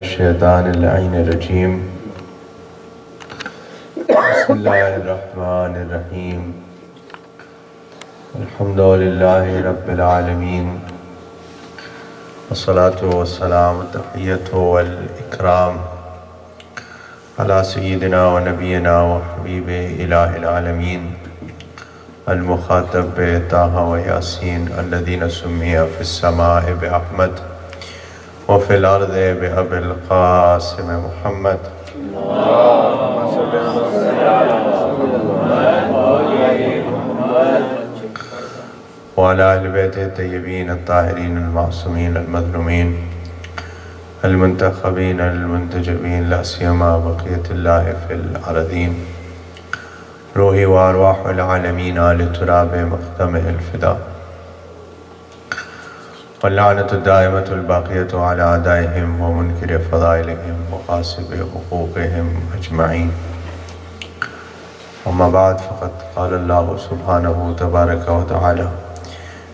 الشیطان اللعین الرجیم بسم اللہ الرحمن الرحیم الحمدللہ رب العالمین والصلاة والسلام تحیت والاکرام علی سیدنا و نبینا و حبیب الہ العالمین المخاطب طٰہٰ و یاسین الذین سمی فی السماء بأحمد وفی الارض بأبی القاسم محمد وعلی اہل بیت الطیبین الطاہرین المعصومین المظلومین المنتخبین المنتجبین لا سیما بقیت اللہ فی الارضین روحی و ارواح العالمین آل تراب مقدم الفدا واللعنة الدائمة الباقية على أعدائهم ومنكر فضائلهم وغاصب حقوقهم أجمعين أما بعد فقد قال الله سبحانه تبارك وتعالى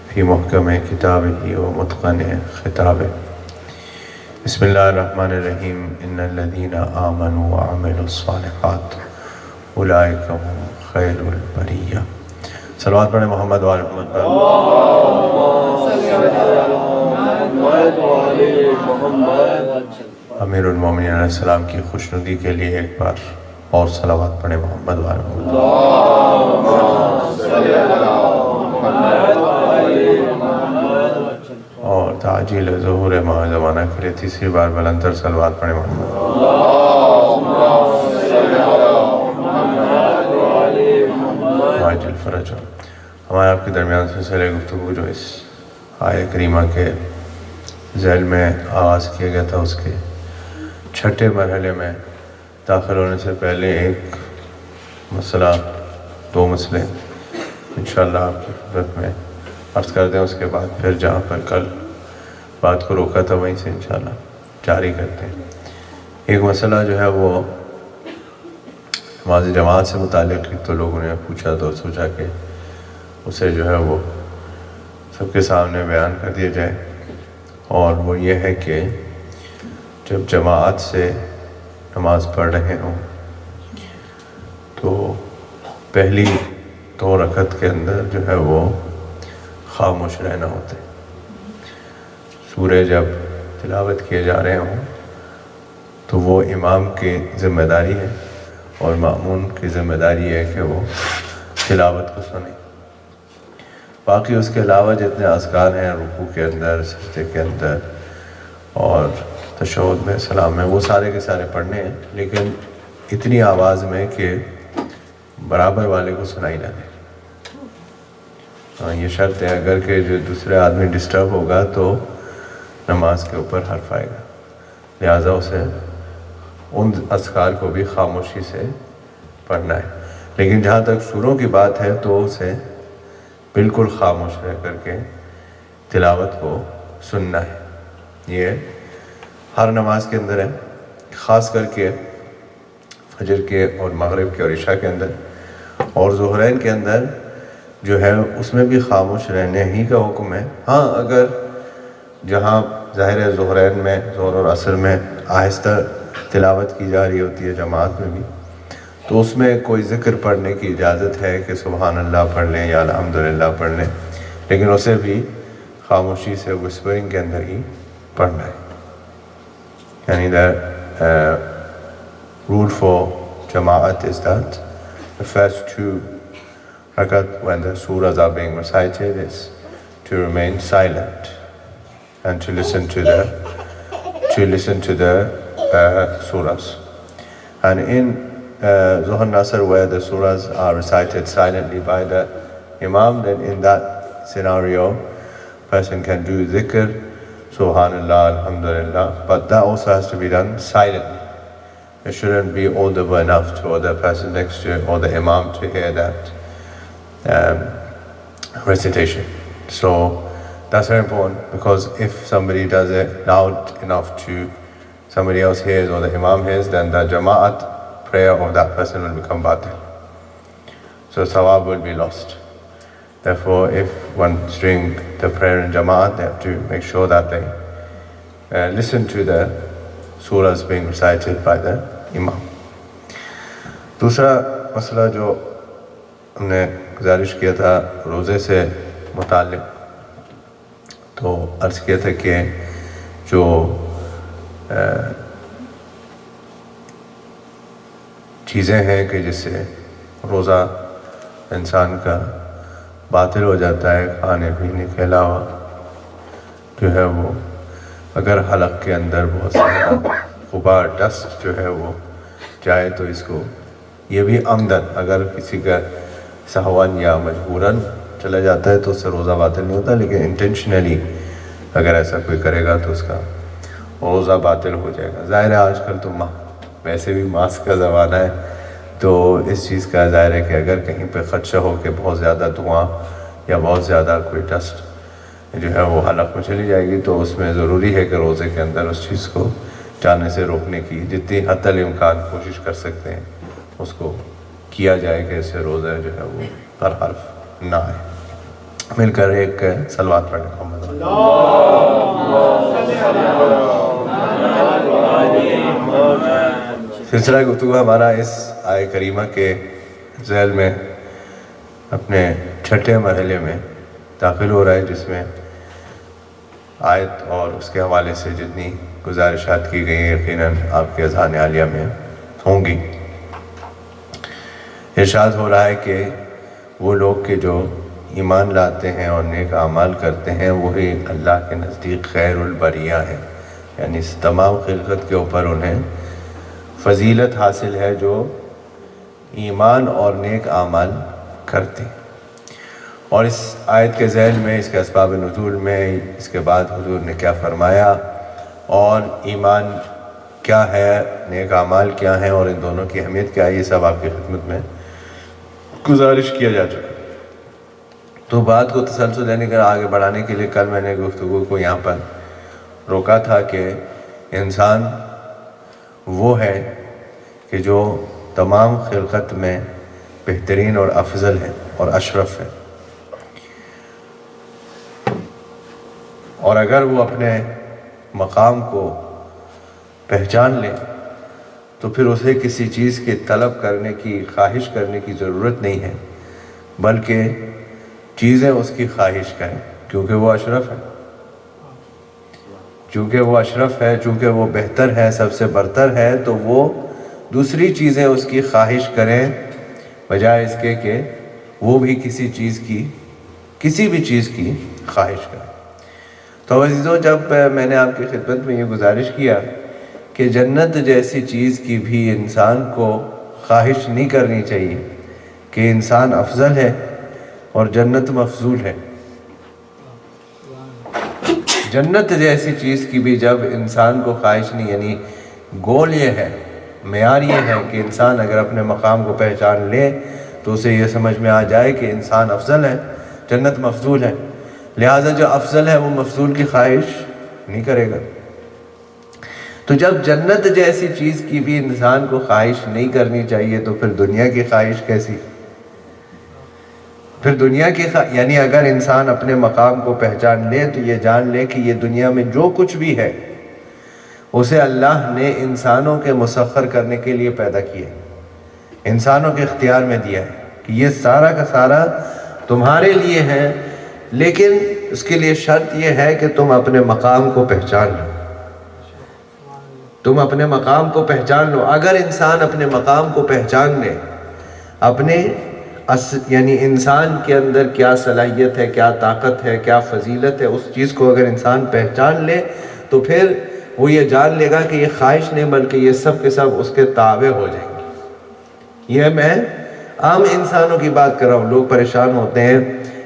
في محكم كتابه ومتقن خطابه بسم الله الرحمن الرحيم إن الذين آمنوا وعملوا الصالحات أولئك هم خير البرية صلوات پڑھیں محمد وآل محمد امیر المومنین علیہ السلام کی خوشنودی کے لیے ایک بار اور صلوات پڑھیں محمد وآل محمد اور تعجیل ظہور ماہ زمانہ کے لیے تیسری بار بلندر صلوات پڑھیں محمد عاجل فرج ہمارے آپ کے درمیان سلسلہ گفتگو جو اس آیہ کریمہ کے ذیل میں آغاز کیا گیا تھا، اس کے چھٹے مرحلے میں داخل ہونے سے پہلے ایک مسئلہ، دو مسئلے انشاءاللہ آپ کی خدمت میں عرض کر دیں، اس کے بعد پھر جہاں پر کل بات کو روکا تھا وہیں سے انشاءاللہ جاری کرتے ہیں۔ ایک مسئلہ جو ہے وہ نماز جماعت سے متعلق تو لوگوں نے پوچھا تو سوچا کہ اسے جو ہے وہ سب کے سامنے بیان کر دیا جائے، اور وہ یہ ہے کہ جب جماعت سے نماز پڑھ رہے ہوں تو پہلی 2 رکعت کے اندر جو ہے وہ خاموش رہنا ہوتا ہے۔ سورہ جب تلاوت کیے جا رہے ہوں تو وہ امام کی ذمہ داری ہے اور مأمون کی ذمہ داری ہے کہ وہ تلاوت کو سنیں۔ باقی اس کے علاوہ جتنے اذکار ہیں رکوع کے اندر، سجدے کے اندر اور تشہد میں، سلام میں، وہ سارے کے سارے پڑھنے ہیں، لیکن اتنی آواز میں کہ برابر والے کو سنائی نہ دے۔ یہ شرط ہے، اگر کہ جو دوسرے آدمی ڈسٹرب ہوگا تو نماز کے اوپر حرف آئے گا، لہٰذا اسے ان اذکار کو بھی خاموشی سے پڑھنا ہے۔ لیکن جہاں تک سوروں کی بات ہے تو اسے بالکل خاموش رہ کر کے تلاوت کو سننا ہے۔ یہ ہر نماز کے اندر ہے، خاص کر کے فجر کے اور مغرب کے اور عشاء کے اندر، اور ظہرین کے اندر جو ہے اس میں بھی خاموش رہنے ہی کا حکم ہے۔ ہاں اگر جہاں ظاہر ہے ظہرین میں، ظہر اور عصر میں آہستہ تلاوت کی جا رہی ہوتی ہے جماعت میں بھی، تو اس میں کوئی ذکر پڑھنے کی اجازت ہے کہ سبحان اللہ پڑھ لیں یا الحمدللہ پڑھ لیں، لیکن اسے بھی خاموشی سے وسپرنگ کے اندر ہی پڑھنا ہے۔ یعنی rule for Jama'at is that the first 2 rakat when the surahs are being recited is to remain silent and to listen to the surahs. And in Zuhr Nasr, where the surahs are recited silently by the Imam, then in that scenario, person can do dhikr, Subhanallah, Alhamdulillah, but that also has to be done silently. It shouldn't be audible enough for the person next to it or the Imam to hear that recitation. So that's very important, because if somebody does it loud enough to somebody else hears or the Imam hears, then the Jama'at prayer of that person will become batil. So sawab will be lost. Therefore, if one's doing the prayer in Jama'at, they have to make sure that they listen to the surahs being recited by the imam. دوسرا مسئلہ جو ہم نے گزارش کیا تھا روزے سے متعلق، تو عرض کیا تھا کہ جو چیزیں ہیں کہ جس سے روزہ انسان کا باطل ہو جاتا ہے، کھانے پینے کے علاوہ جو ہے وہ اگر حلق کے اندر بہت سارا غبار ڈسٹ جو ہے وہ جائے تو اس کو یہ بھی عمدن اگر کسی کا سہون یا مجبوراً چلا جاتا ہے تو اس سے روزہ باطل نہیں ہوتا، لیکن انٹینشنلی اگر ایسا کوئی کرے گا تو اس کا روزہ باطل ہو جائے گا۔ ظاہر ہے آج کل تو ویسے بھی ماسک کا زمانہ ہے، تو اس چیز کا ظاہر ہے کہ اگر کہیں پہ خدشہ ہو کہ بہت زیادہ دھواں یا بہت زیادہ کوئی ڈسٹ جو ہے وہ حلق میں چلی جائے گی تو اس میں ضروری ہے کہ روزے کے اندر اس چیز کو جانے سے روکنے کی جتنی حد الامکان کوشش کر سکتے ہیں اس کو کیا جائے کہ اس سے روزہ جو ہے وہ ہر حرف نہ آئے۔ مل کر ایک صلوات پڑھیں محمد سلسلہ گفتگو ہمارا اس آیہ کریمہ کے ذیل میں اپنے چھٹے مرحلے میں داخل ہو رہا ہے، جس میں آیت اور اس کے حوالے سے جتنی گزارشات کی گئی ہیں یقیناً آپ کے اذہان عالیہ میں ہوں گی۔ ارشاد ہو رہا ہے کہ وہ لوگ کہ جو ایمان لاتے ہیں اور نیک اعمال کرتے ہیں وہی اللہ کے نزدیک خیر البریہ ہے، یعنی اس تمام خلقت کے اوپر انہیں فضیلت حاصل ہے جو ایمان اور نیک اعمال کرتے ہیں۔ اور اس آیت کے ذیل میں اس کے اسباب نزول میں اس کے بعد حضور نے کیا فرمایا اور ایمان کیا ہے، نیک اعمال کیا ہیں اور ان دونوں کی اہمیت کیا ہے، یہ سب آپ کی خدمت میں گزارش کیا جا چکا۔ تو بات کو تسلسل دینے کا آگے بڑھانے کے لیے کل میں نے گفتگو کو یہاں پر روکا تھا کہ انسان وہ ہے کہ جو تمام خلقت میں بہترین اور افضل ہے اور اشرف ہے، اور اگر وہ اپنے مقام کو پہچان لے تو پھر اسے کسی چیز کی طلب کرنے کی، خواہش کرنے کی ضرورت نہیں ہے، بلکہ چیزیں اس کی خواہش کریں، کیونکہ وہ اشرف ہے، چونکہ وہ اشرف ہے، چونکہ وہ بہتر ہے، سب سے برتر ہے، تو وہ دوسری چیزیں اس کی خواہش کریں بجائے اس کے کہ وہ بھی کسی بھی چیز کی خواہش کریں۔ تو عزیزو، جب میں نے آپ کی خدمت میں یہ گزارش کیا کہ جنت جیسی چیز کی بھی انسان کو خواہش نہیں کرنی چاہیے کہ انسان افضل ہے اور جنت مفضول ہے، جنت جیسی چیز کی بھی جب انسان کو خواہش نہیں، یعنی گول یہ ہے، معیار یہ ہے کہ انسان اگر اپنے مقام کو پہچان لے تو اسے یہ سمجھ میں آ جائے کہ انسان افضل ہے، جنت مفضول ہے، لہٰذا جو افضل ہے وہ مفضول کی خواہش نہیں کرے گا۔ تو جب جنت جیسی چیز کی بھی انسان کو خواہش نہیں کرنی چاہیے تو پھر دنیا کی خواہش کیسی؟ پھر دنیا کی یعنی اگر انسان اپنے مقام کو پہچان لے تو یہ جان لے کہ یہ دنیا میں جو کچھ بھی ہے اسے اللہ نے انسانوں کے مسخر کرنے کے لیے پیدا کیا ہے، انسانوں کے اختیار میں دیا ہے کہ یہ سارا کا سارا تمہارے لیے ہے، لیکن اس کے لیے شرط یہ ہے کہ تم اپنے مقام کو پہچان لو، تم اپنے مقام کو پہچان لو۔ اگر انسان اپنے مقام کو پہچان لے، اپنے یعنی انسان کے اندر کیا صلاحیت ہے، کیا طاقت ہے، کیا فضیلت ہے، اس چیز کو اگر انسان پہچان لے تو پھر وہ یہ جان لے گا کہ یہ خواہش نہیں بلکہ یہ سب کے سب اس کے تابع ہو جائیں گے۔ یہ میں عام انسانوں کی بات کر رہا ہوں۔ لوگ پریشان ہوتے ہیں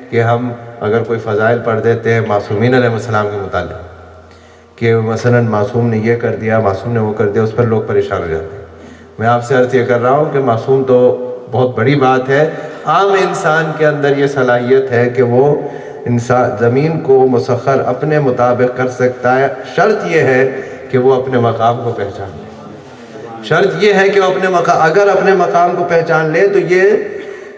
کہ ہم اگر کوئی فضائل پڑھ دیتے ہیں معصومین علیہ السلام کے متعلق کہ مثلا معصوم نے یہ کر دیا، معصوم نے وہ کر دیا، اس پر لوگ پریشان ہو جاتے ہیں۔ میں آپ سے عرض یہ کر رہا ہوں کہ معصوم تو بہت بڑی بات ہے، عام انسان کے اندر یہ صلاحیت ہے کہ وہ انسان زمین کو مسخر اپنے مطابق کر سکتا ہے، شرط یہ ہے کہ وہ اپنے مقام کو پہچان لے، شرط یہ ہے کہ وہ اگر اپنے مقام کو پہچان لے تو یہ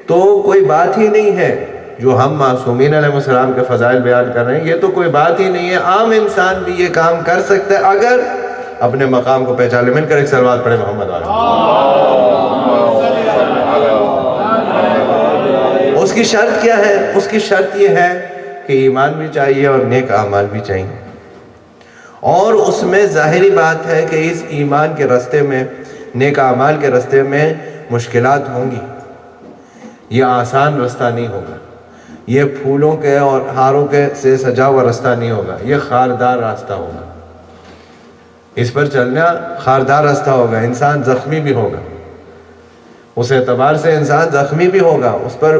تو کوئی بات ہی نہیں ہے۔ جو ہم معصومین علیہ السلام کے فضائل بیان کر رہے ہیں یہ تو کوئی بات ہی نہیں ہے، عام انسان بھی یہ کام کر سکتا ہے اگر اپنے مقام کو پہچانے. مل کر ایک صلوات پڑھے محمد علیہ. اس کی شرط کیا ہے؟ اس کی شرط یہ ہے کہ ایمان بھی چاہیے اور نیک اعمال بھی چاہیے. اور اس میں ظاہری بات ہے کہ اس ایمان کے راستے میں، نیک اعمال کے راستے میں مشکلات ہوں گی. یہ آسان راستہ نہیں ہوگا. یہ پھولوں کے اور ہاروں کے سے سجا ہوا راستہ نہیں ہوگا. یہ خاردار راستہ ہوگا. اس پر چلنا خاردار راستہ ہوگا. انسان زخمی بھی ہوگا. اس اعتبار سے انسان زخمی بھی ہوگا.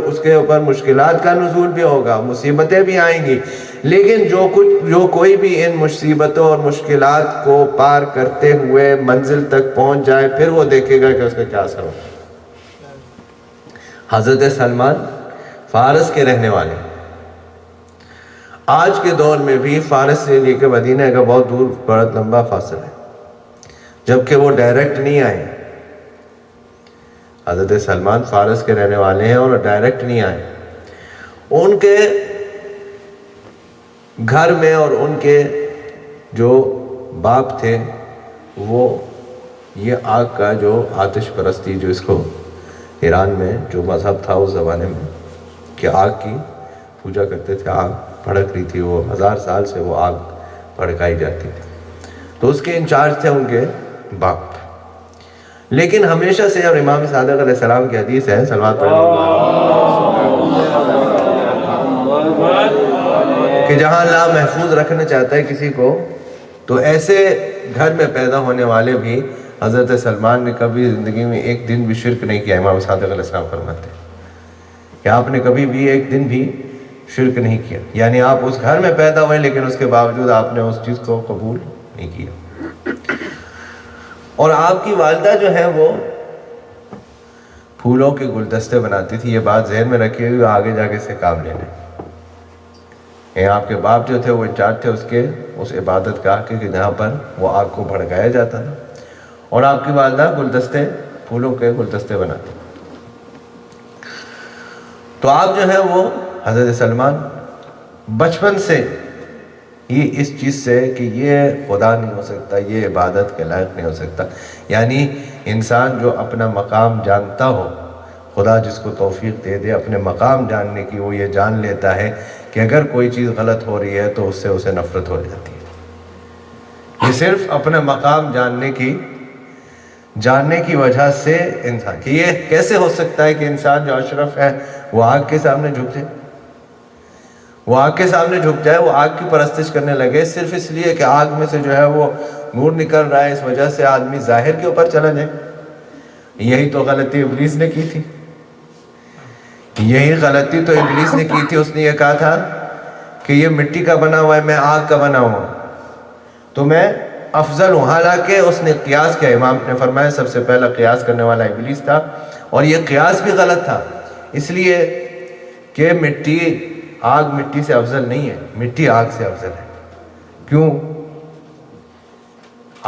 اس کے اوپر مشکلات کا نزول بھی ہوگا. مصیبتیں بھی آئیں گی. لیکن جو کوئی بھی ان مصیبتوں اور مشکلات کو پار کرتے ہوئے منزل تک پہنچ جائے، پھر وہ دیکھے گا کہ اس کا کیا اثر ہوگا. حضرت سلمان فارس کے رہنے والے، آج کے دور میں بھی فارس سے لے کے مدینہ کا بہت دور، بہت لمبا فاصلہ ہے، جبکہ وہ ڈائریکٹ نہیں آئے. حضرت سلمان فارس کے رہنے والے ہیں اور ڈائریکٹ نہیں آئے. ان کے گھر میں اور ان کے جو باپ تھے وہ یہ آگ کا جو آتش پرستی، جو اس کو ایران میں جو مذہب تھا اس زمانے میں کہ آگ کی پوجا کرتے تھے. آگ بھڑک رہی تھی، وہ 1000 سال سے وہ آگ بھڑکائی جاتی تھی. تو اس کے انچارج تھے ان کے باپ. لیکن ہمیشہ سے، اور امام صادق علیہ السلام کی حدیث ہے، صلوات پڑھیں، کہ جہاں اللہ محفوظ رکھنا چاہتا ہے کسی کو، تو ایسے گھر میں پیدا ہونے والے بھی، حضرت سلمان نے کبھی زندگی میں ایک دن بھی شرک نہیں کیا. امام صادق علیہ السلام فرماتے ہیں کہ آپ نے کبھی بھی ایک دن بھی شرک نہیں کیا. یعنی آپ اس گھر میں پیدا ہوئے لیکن اس کے باوجود آپ نے اس چیز کو قبول نہیں کیا. اور آپ کی والدہ جو ہے وہ پھولوں کے گلدستے بناتی تھی. یہ بات ذہن میں رکھیے ہوئے آگے جا کے سے کام لینے. آپ کے باپ جو تھے وہ انچارج تھے اس عبادت گاہ کے، کہ جہاں پر وہ آگ کو بھڑکایا جاتا تھا. اور آپ کی والدہ گلدستے، پھولوں کے گلدستے بناتے. تو آپ جو ہے وہ حضرت سلمان بچپن سے ہی اس چیز سے کہ یہ خدا نہیں ہو سکتا، یہ عبادت کے لائق نہیں ہو سکتا. یعنی انسان جو اپنا مقام جانتا ہو، خدا جس کو توفیق دے دے اپنے مقام جاننے کی، وہ یہ جان لیتا ہے کہ اگر کوئی چیز غلط ہو رہی ہے تو اس سے اسے نفرت ہو جاتی ہے. یہ صرف اپنا مقام جاننے کی وجہ سے انسان، کہ یہ کیسے ہو سکتا ہے کہ انسان جو اشرف ہے وہ آگ کے سامنے جھک جائے، وہ آگ کے سامنے جھک جائے، وہ آگ کی پرستش کرنے لگے صرف اس لیے کہ آگ میں سے جو ہے وہ نور نکل رہا ہے، اس وجہ سے آدمی ظاہر کے اوپر چلا جائے. یہی تو غلطی ابلیس نے کی تھی. یہی غلطی تو ابلیس نے کی تھی. اس نے یہ کہا تھا کہ یہ مٹی کا بنا ہوا ہے، میں آگ کا بنا ہوا ہوں، تو میں افضل ہوں. حالانکہ اس نے قیاس کیا. امام نے فرمایا سب سے پہلا قیاس کرنے والا ابلیس تھا، اور یہ قیاس بھی غلط تھا، اس لیے کہ آگ مٹی سے افضل نہیں ہے، مٹی آگ سے افضل ہے. کیوں؟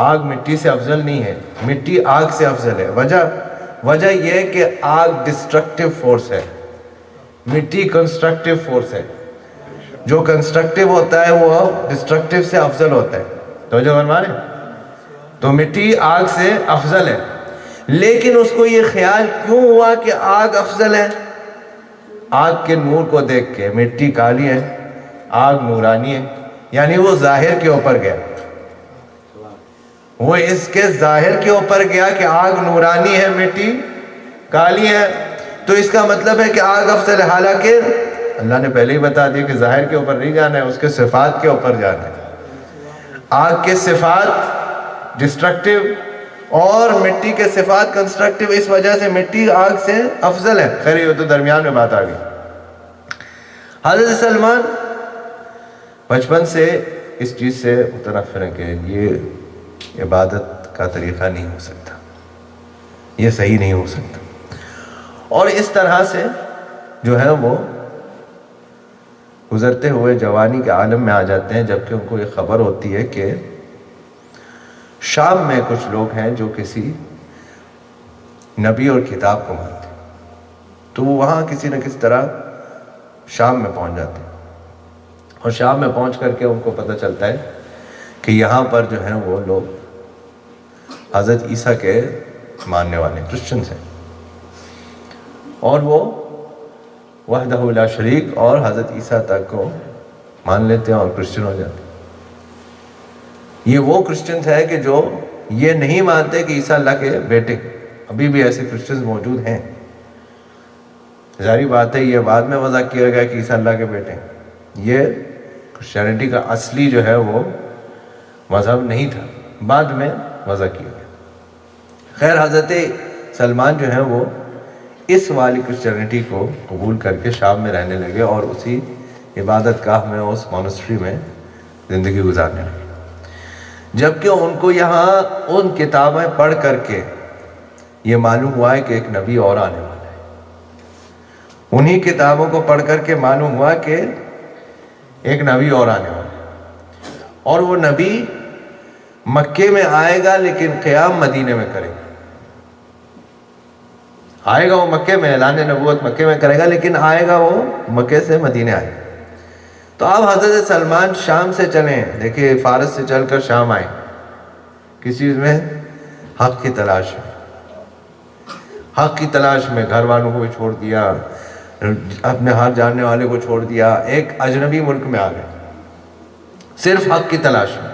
آگ مٹی سے افضل نہیں ہے، مٹی آگ سے افضل ہے. وجہ یہ ہے کہ آگ ڈسٹرکٹیو فورس ہے، مٹی کنسٹرکٹیو فورس ہے. جو کنسٹرکٹیو ہوتا ہے وہ ڈسٹرکٹیو سے افضل ہوتا ہے. تو جو فرمانے تو مٹی آگ سے افضل ہے. لیکن اس کو یہ خیال کیوں ہوا کہ آگ افضل ہے؟ آگ کے نور کو دیکھ کے، مٹی کالی ہے، آگ نورانی ہے. یعنی وہ ظاہر کے اوپر گیا، وہ اس کے ظاہر کے اوپر گیا کہ آگ نورانی ہے، مٹی کالی ہے، تو اس کا مطلب ہے کہ آگ افضل ہے. حالانکہ اللہ نے پہلے ہی بتا دیا کہ ظاہر کے اوپر نہیں جانا ہے، اس کے صفات کے اوپر جانا ہے. آگ کے صفات ڈسٹرکٹیو اور مٹی کے صفات کنسٹرکٹیو، اس وجہ سے مٹی آگ سے افضل ہے. خیر یہ تو درمیان میں بات آ گئی. حضرت سلمان بچپن سے اس چیز سے متنفر ہے کہ یہ عبادت کا طریقہ نہیں ہو سکتا، یہ صحیح نہیں ہو سکتا. اور اس طرح سے جو ہے وہ گزرتے ہوئے جوانی کے عالم میں آ جاتے ہیں، جبکہ ان کو یہ خبر ہوتی ہے کہ شام میں کچھ لوگ ہیں جو کسی نبی اور کتاب کو مانتے ہیں. تو وہ وہاں کسی نہ کسی طرح شام میں پہنچ جاتے ہیں، اور شام میں پہنچ کر کے ان کو پتہ چلتا ہے کہ یہاں پر جو ہیں وہ لوگ حضرت عیسیٰ کے ماننے والے کرسچنز ہیں، اور وہ وحدہ لا شریک اور حضرت عیسیٰ تک کو مان لیتے ہیں اور کرسچن ہو جاتے ہیں۔ یہ وہ کرسچنز ہے کہ جو یہ نہیں مانتے کہ عیسیٰ اللہ کے بیٹے، ابھی بھی ایسے کرسچنز موجود ہیں۔ ظاہری بات ہے یہ بعد میں وضع کیا گیا کہ عیسیٰ اللہ کے بیٹے ہیں، یہ کرسچینٹی کا اصلی جو ہے وہ مذہب نہیں تھا، بعد میں وضع کیا گیا۔ خیر حضرت سلمان جو ہیں وہ اس والی کرسچینٹی کو قبول کر کے شام میں رہنے لگے اور اسی عبادت گاہ میں، اس مونسٹری میں زندگی گزارنے لگے، جبکہ ان کو یہاں ان کتابیں پڑھ کر کے یہ معلوم ہوا ہے کہ ایک نبی اور آنے والا ہے۔ انہی کتابوں کو پڑھ کر کے معلوم ہوا کہ ایک نبی اور آنے والا ہے، اور وہ نبی مکے میں آئے گا لیکن قیام مدینے میں کرے گا۔ آئے گا وہ مکے میں، اعلان نبوت مکے میں کرے گا، لیکن آئے گا وہ مکے سے مدینے آئے گا۔ تو اب حضرت سلمان شام سے چلیں، دیکھیں فارس سے چل کر شام آئے، کس چیز میں؟ حق کی تلاش میں۔ حق کی تلاش میں گھر والوں کو بھی چھوڑ دیا، اپنے ہاتھ جاننے والے کو چھوڑ دیا، ایک اجنبی ملک میں آ گئے صرف حق کی تلاش میں۔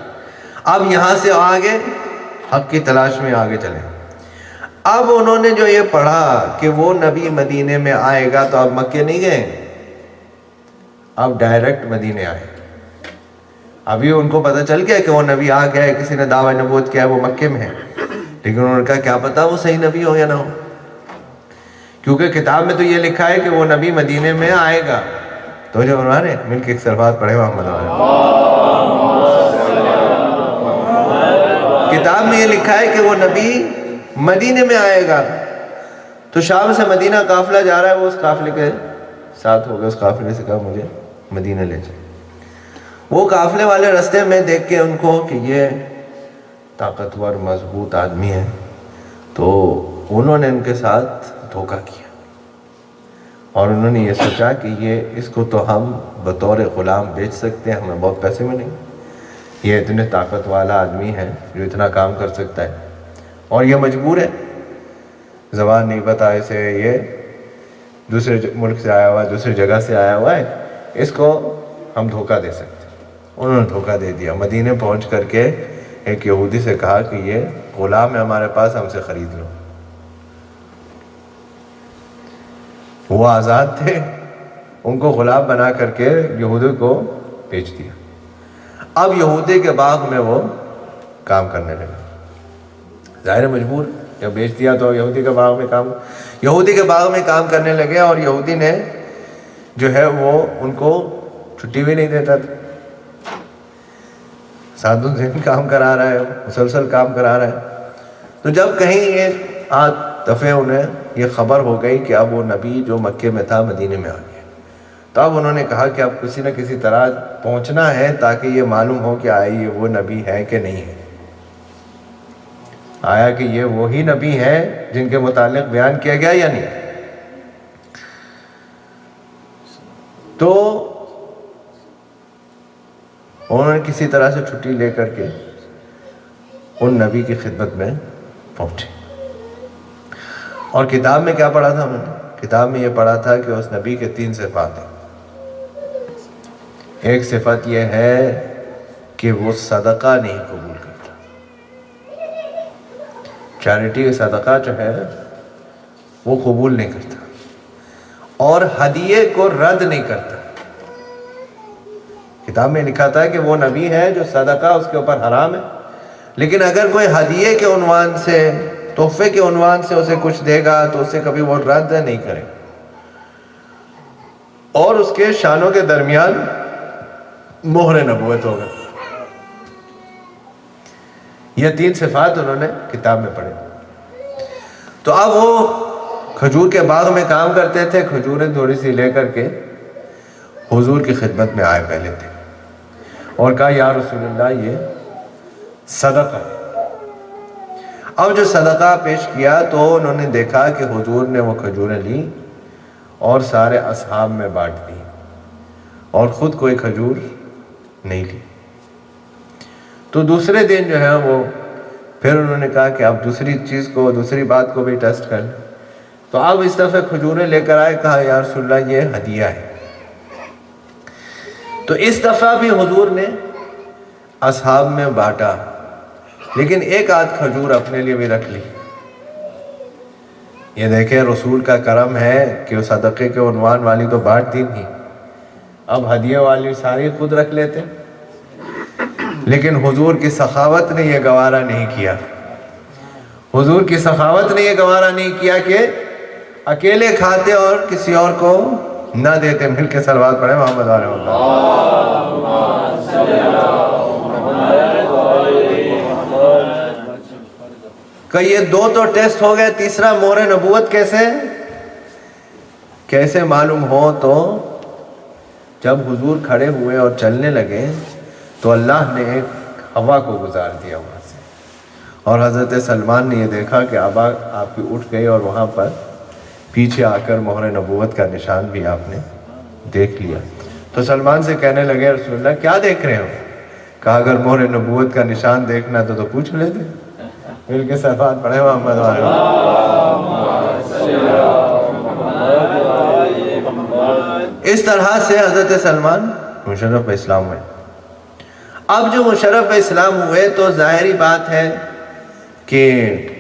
اب یہاں سے آگے حق کی تلاش میں آگے چلیں۔ اب انہوں نے جو یہ پڑھا کہ وہ نبی مدینے میں آئے گا، تو اب مکے نہیں گئے، اب ڈائریکٹ مدینے آئے۔ ابھی ان کو پتہ چل گیا کہ وہ نبی آ گیا ہے، کسی نے دعویٰ نبوت کیا ہے، وہ مکے میں ہے، لیکن انہوں نے کہا کیا پتہ وہ صحیح نبی ہو یا نہ ہو، کیونکہ کتاب میں تو یہ لکھا ہے کہ وہ نبی مدینے میں آئے گا۔ تو جو انہوں نے مل کے ایک صلوات پڑھے محمد کتاب میں یہ لکھا ہے کہ وہ نبی مدینے میں آئے گا۔ تو شام سے مدینہ قافلہ جا رہا ہے، وہ اس قافلے کے ساتھ ہو گئے، اس قافلے سے کہا مجھے مدینہ لے جائے۔ وہ قافلے والے رستے میں دیکھ کے ان کو کہ یہ طاقتور مضبوط آدمی ہے، تو انہوں نے ان کے ساتھ دھوکہ کیا، اور انہوں نے یہ سوچا کہ یہ اس کو تو ہم بطور غلام بیچ سکتے ہیں، ہمیں بہت پیسے ملیں گے، یہ اتنے طاقت والا آدمی ہے جو اتنا کام کر سکتا ہے، اور یہ مجبور ہے، زبان نہیں پتہ اسے، یہ دوسرے ملک سے آیا ہوا ہے، دوسری جگہ سے آیا ہوا ہے، اس کو ہم دھوکہ دے سکتے ہیں۔ انہوں نے دھوکہ دے دیا، مدینے پہنچ کر کے ایک یہودی سے کہا کہ یہ غلام ہے ہمارے پاس، ہم سے خرید لو۔ وہ آزاد تھے، ان کو غلام بنا کر کے یہودی کو بیچ دیا۔ اب یہودی کے باغ میں وہ کام کرنے لگے، ظاہر مجبور، جب بیچ دیا تو یہودی کے باغ میں کام کرنے لگے، اور یہودی نے جو ہے وہ ان کو چھٹی بھی نہیں دیتا تھا، سات دن کام کرا رہا ہے، مسلسل کام کرا رہا ہے۔ تو جب کہیں یہ دفعہ انہیں یہ خبر ہو گئی کہ اب وہ نبی جو مکے میں تھا مدینے میں آ گیا، تو اب انہوں نے کہا کہ اب کسی نہ کسی طرح پہنچنا ہے تاکہ یہ معلوم ہو کہ آیا یہ وہ نبی ہے کہ نہیں ہے، آیا کہ یہ وہی نبی ہے جن کے متعلق بیان کیا گیا یا نہیں۔ تو انہوں نے کسی طرح سے چھٹی لے کر کے ان نبی کی خدمت میں پہنچے، اور کتاب میں کیا پڑھا تھا انہوں نے؟ کتاب میں یہ پڑھا تھا کہ اس نبی کے 3 صفات ہیں۔ ایک صفت یہ ہے کہ وہ صدقہ نہیں قبول کرتا، چیریٹی صدقہ جو ہے وہ قبول نہیں کرتا، اور ہدیے کو رد نہیں کرتا۔ کتاب میں لکھا تھا کہ وہ نبی ہے جو صدقہ اس کے اوپر حرام ہے، لیکن اگر کوئی ہدیے کے عنوان سے، تحفے کے عنوان سے اسے کچھ دے گا تو اسے کبھی وہ رد نہیں کرے، اور اس کے شانوں کے درمیان مہر نبوت ہوگا۔ یہ 3 صفات انہوں نے کتاب میں پڑھے۔ تو اب وہ کھجور کے باغ میں کام کرتے تھے، کھجوریں تھوڑی سی لے کر کے حضور کی خدمت میں آئے پہلے تھے، اور کہا یا رسول اللہ یہ صدقہ ہے۔ اب جو صدقہ پیش کیا تو انہوں نے دیکھا کہ حضور نے وہ کھجوریں لی اور سارے اصحاب میں بانٹ دی، اور خود کوئی کھجور نہیں لی۔ تو دوسرے دن جو ہے وہ پھر انہوں نے کہا کہ آپ دوسری بات کو بھی ٹیسٹ کر لیں. تو آپ اس دفعہ کھجوریں لے کر آئے. کہا یا رسول اللہ یہ ہدیہ ہے. تو اس دفعہ بھی حضور نے اصحاب میں بانٹا، لیکن ایک آدھ کھجور اپنے لیے بھی رکھ لی. یہ دیکھیں رسول کا کرم ہے کہ وہ صدقے کے عنوان والی تو بانٹ دی تھی، اب ہدیہ والی ساری خود رکھ لیتے. لیکن حضور کی سخاوت نے یہ گوارا نہیں کیا. حضور کی سخاوت نے یہ گوارا نہیں کیا کہ اکیلے کھاتے اور کسی اور کو نہ دیتے. مل کے صلوات پڑھیں محمد علیہ وسلم. کہ یہ دو تو ٹیسٹ ہو گئے، تیسرا مہر نبوت کیسے معلوم ہو؟ تو جب حضور کھڑے ہوئے اور چلنے لگے تو اللہ نے ایک ہوا کو گزار دیا وہاں سے، اور حضرت سلمان نے یہ دیکھا کہ ابا آپ کی اٹھ گئی اور وہاں پر پیچھے آ کر مہر نبوت کا نشان بھی آپ نے دیکھ لیا. تو سلمان سے کہنے لگے رسول اللہ کیا دیکھ رہے ہو؟ کہا اگر مہر نبوت کا نشان دیکھنا تو پوچھ لیتے. مل کے صلوات پڑھے محمد علیہ. اس طرح سے حضرت سلمان مشرف اسلام ہوئے. اب جو مشرف اسلام ہوئے تو ظاہری بات ہے کہ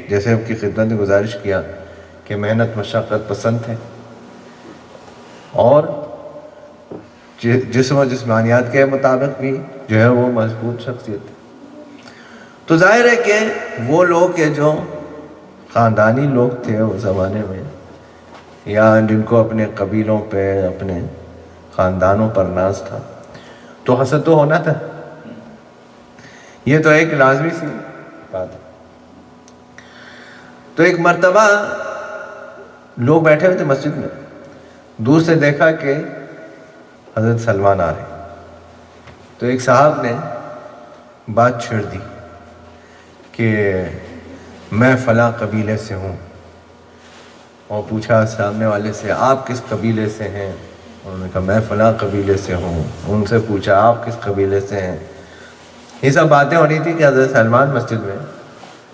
جیسے آپ کی خدمت نے گزارش کیا کہ محنت مشقت پسند تھے اور جسم و جسمانیات کے مطابق بھی جو ہے وہ مضبوط شخصیت تھی. تو ظاہر ہے کہ وہ لوگ کہ جو خاندانی لوگ تھے اس زمانے میں، یا جن کو اپنے قبیلوں پہ اپنے خاندانوں پر ناز تھا، تو حسد تو ہونا تھا. یہ تو ایک لازمی سی بات ہے. تو ایک مرتبہ لوگ بیٹھے ہوئے تھے مسجد میں، دور سے دیکھا کہ حضرت سلمان آ رہے. تو ایک صاحب نے بات چھیڑ دی کہ میں فلاں قبیلے سے ہوں، اور پوچھا سامنے والے سے آپ کس قبیلے سے ہیں؟ انہوں نے کہا میں فلاں قبیلے سے ہوں. ان سے پوچھا آپ کس قبیلے سے ہیں؟ یہ سب باتیں ہو رہی تھی کہ حضرت سلمان مسجد میں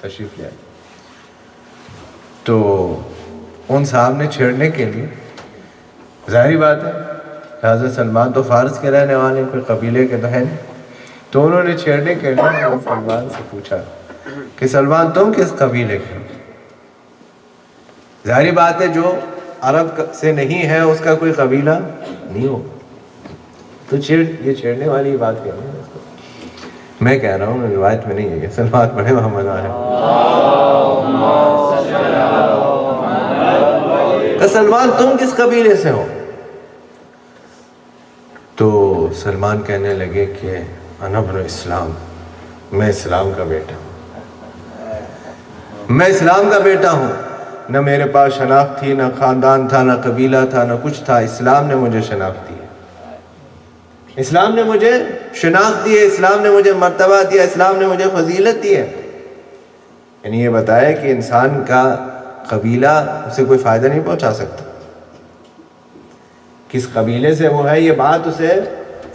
تشریف لے آئے. تو ان صاحب نے چھیڑنے کے لیے، ظاہری بات ہے کہ حضرت سلمان تو فارس کے رہنے والے، کوئی قبیلے کے تو ہے نہیں، تو انہوں نے چھیڑنے کے لیے سلمان سے پوچھا کہ سلمان تم کس قبیلے کے ہو؟ ظاہری بات ہے جو عرب سے نہیں ہے اس کا کوئی قبیلہ نہیں ہو. تو یہ چھیڑنے والی بات کہہ رہے ہیں. میں کہہ رہا ہوں روایت میں نہیں ہے. سلمان پڑھے محمد علیہ. کہ سلمان تم کس قبیلے سے ہو؟ تو سلمان کہنے لگے کہ انا ابن اسلام، میں اسلام کا بیٹا ہوں. میں اسلام کا بیٹا ہوں. نہ میرے پاس شناخت تھی، نہ خاندان تھا، نہ قبیلہ تھا، نہ کچھ تھا. اسلام نے مجھے شناخت دی ہے، اسلام نے مجھے شناخت دی ہے، اسلام نے مجھے مرتبہ دیا، اسلام نے مجھے فضیلت دی ہے. یعنی یہ بتایا کہ انسان کا قبیلہ اسے کوئی فائدہ نہیں پہنچا سکتا. کس قبیلے سے وہ ہے یہ بات اسے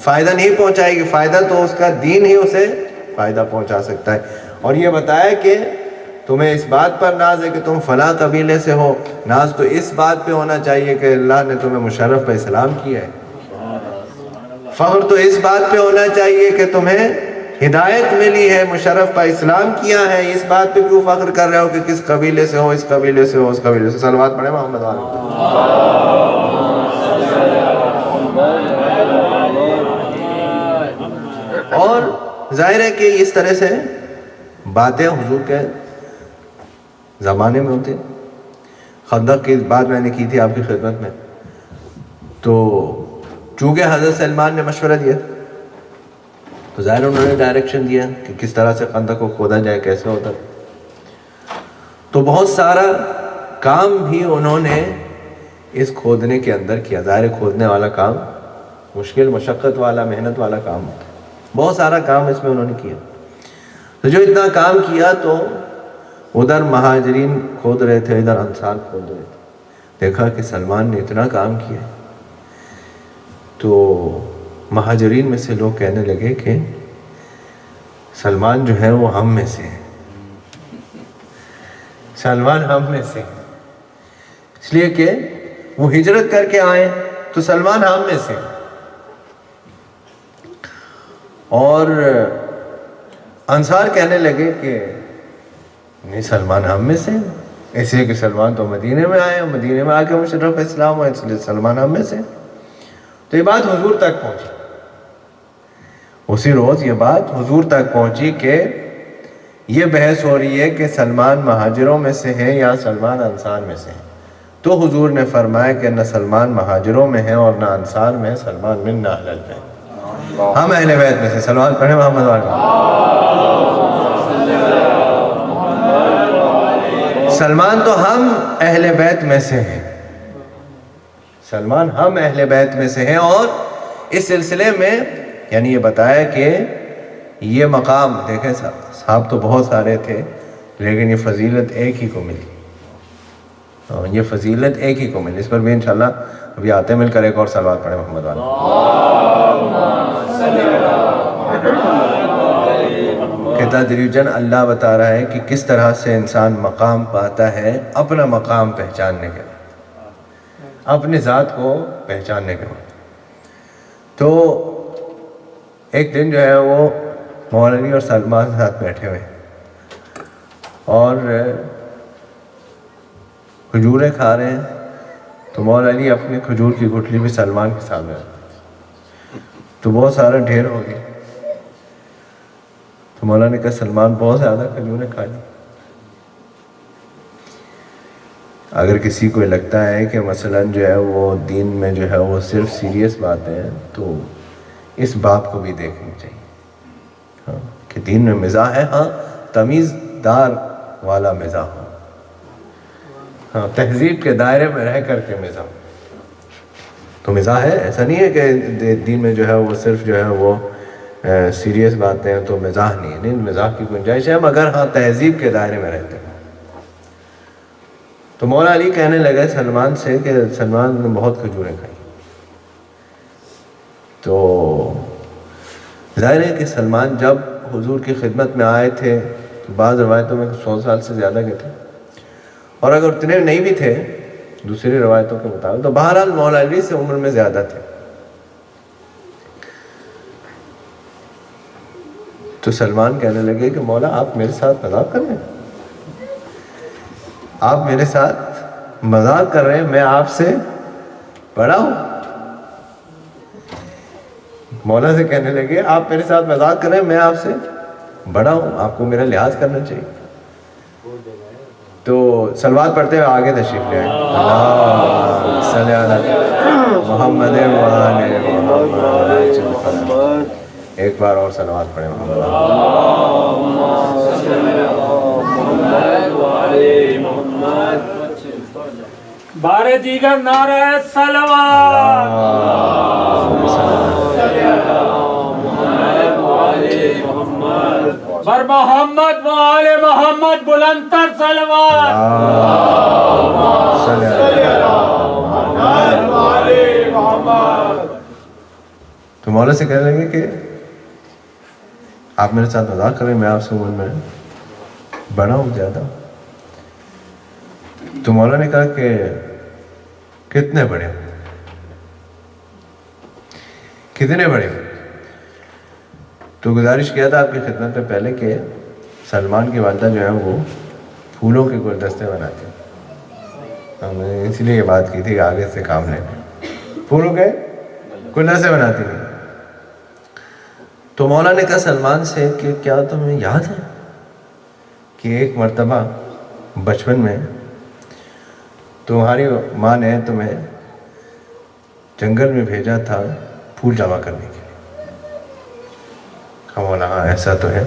فائدہ نہیں پہنچائے گی. فائدہ تو اس کا دین ہی اسے فائدہ پہنچا سکتا ہے. اور یہ بتایا کہ تمہیں اس بات پر ناز ہے کہ تم فلاں قبیلے سے ہو. ناز تو اس بات پہ ہونا چاہیے کہ اللہ نے تمہیں مشرف پہ اسلام کیا ہے. فخر تو اس بات پہ ہونا چاہیے کہ تمہیں ہدایت ملی ہے، مشرف پہ اسلام کیا ہے. اس بات پہ کیوں فخر کر رہے ہو کہ کس قبیلے سے ہو، اس قبیلے سے ہو، اس قبیلے سے؟ صلوات پڑھیں محمد علیہ. اور ظاہر ہے کہ اس طرح سے باتیں حضور کے زمانے میں ہوتی. خندق کی بات میں نے کی تھی آپ کی خدمت میں. تو چونکہ حضرت سلمان نے مشورہ دیا تو ظاہر انہوں نے ڈائریکشن دیا کہ کس طرح سے خندق کو کھودا جائے، کیسے ہوتا. تو بہت سارا کام بھی انہوں نے اس کھودنے کے اندر کیا. ظاہر کھودنے والا کام مشکل، مشقت والا، محنت والا کام ہوتا. بہت سارا کام اس میں انہوں نے کیا. تو جو اتنا کام کیا تو ادھر مہاجرین کھود رہے تھے، ادھر انصار کھود رہے تھے. دیکھا کہ سلمان نے اتنا کام کیا تو مہاجرین میں سے لوگ کہنے لگے کہ سلمان جو ہے وہ ہم میں سے ہے. سلمان ہم میں سے، اس لیے کہ وہ ہجرت کر کے آئے تو سلمان ہم میں سے، اور انصار کہنے لگے کہ نہیں سلمان ہم میں سے، اس لیے کہ سلمان تو مدینے میں آئے، مدینے میں آ کے مشرف اسلام ہوئے، اس لیے سلمان ہم میں سے۔ تو یہ بات حضور تک پہنچی، اسی روز یہ بات حضور تک پہنچی کہ یہ بحث ہو رہی ہے کہ سلمان مہاجروں میں سے ہے یا سلمان انصار میں سے ہے۔ تو حضور نے فرمایا کہ نہ سلمان مہاجروں میں ہے اور نہ انصار میں، سلمان منا اہل البیت، ہم اہل بیت میں سے۔ سلوات پڑھیں محمد والے۔ سلمان تو ہم اہل بیت میں سے ہیں، سلمان ہم اہل بیت میں سے ہیں، اور اس سلسلے میں یعنی یہ بتایا کہ یہ مقام دیکھیں، صحاب تو بہت سارے تھے لیکن یہ فضیلت ایک ہی کو ملی، یہ فضیلت ایک ہی کو ملی۔ اس پر بھی انشاءاللہ ابھی آتے مل کر ایک اور صلوات پڑھیں محمد والے۔ کہ تدریجاً اللہ بتا رہا ہے کہ کس طرح سے انسان مقام پاتا ہے اپنا مقام پہچاننے کے بعد، اپنی ذات کو پہچاننے کے بعد۔ تو ایک دن جو ہے وہ مولا علی اور سلمان ساتھ بیٹھے ہوئے اور کھجوریں کھا رہے ہیں، تو مولا علی اپنے کھجور کی گٹھلی بھی سلمان کے سامنے رکھی، تو بہت سارا ڈھیر ہو گیا۔ تو مولا نے کہا سلمان بہت زیادہ کھجوریں کھا لی۔ اگر کسی کو لگتا ہے کہ مثلاً جو ہے وہ دین میں جو ہے وہ صرف سیریس باتیں ہیں تو اس بات کو بھی دیکھنی چاہیے، ہاں کہ دین میں مزاح ہے، ہاں تمیز دار والا مزاح ہو، ہاں تہذیب کے دائرے میں رہ کر کے مزاح تو مزاح ہے۔ ایسا نہیں ہے کہ دین میں جو ہے وہ صرف جو ہے وہ سیریس باتیں ہیں تو مزاح نہیں ہے، نہیں مزاح کی گنجائش ہے، مگر ہاں تہذیب کے دائرے میں رہتے ہیں۔ تو مولا علی کہنے لگے سلمان سے کہ سلمان نے بہت کھجوریں کھائی۔ تو ظاہر ہے کہ سلمان جب حضور کی خدمت میں آئے تھے تو بعض روایتوں میں 100 سال سے زیادہ کے تھے، اور اگر اتنے نہیں بھی تھے دوسری روایتوں کے مطابق تو بہرحال مولا علی سے عمر میں زیادہ تھے۔ تو سلمان کہنے لگے کہ مولا آپ میرے ساتھ مذاق کر رہے ہیں، آپ میرے ساتھ مذاق کر رہے ہیں، میں آپ سے بڑا ہوں۔ مولا سے کہنے لگے آپ میرے ساتھ مذاق کر رہے ہیں، میں آپ سے بڑا ہوں، آپ کو میرا لحاظ کرنا چاہیے۔ تو صلوات پڑھتے ہوئے آگے تشریف لے آئے۔ اللہم صلی علی محمد وآل محمد۔ ایک بار اور صلوات پڑھیں محمد۔ بارے دیگر نعرہ صلوات۔ بر محمد و آل محمد بلند تر صلوات۔ تو مولا سے کہنے لگے کہ آپ میرے ساتھ مذاق کریں، میں آپ سے عمر میں بڑا ہوں زیادہ۔ تو مولا نے کہا کہ کتنے بڑے ہو، کتنے بڑے ہو؟ تو گزارش کیا تھا آپ کی خدمت میں پہلے کہ سلمان کی والدہ جو ہے وہ پھولوں کے گلدستے بناتی ہیں، ہم نے اسی لیے یہ بات کی تھی کہ آگے سے کام لیں، پھولوں کے گلدستے بناتی ہیں۔ تو مولا نے کہا سلمان سے کہ کیا تمہیں یاد ہے کہ ایک مرتبہ بچپن میں تمہاری ماں نے تمہیں جنگل میں بھیجا تھا پھول جمع کرنے کے لیے؟ کہا مولا ہاں ایسا تو ہے،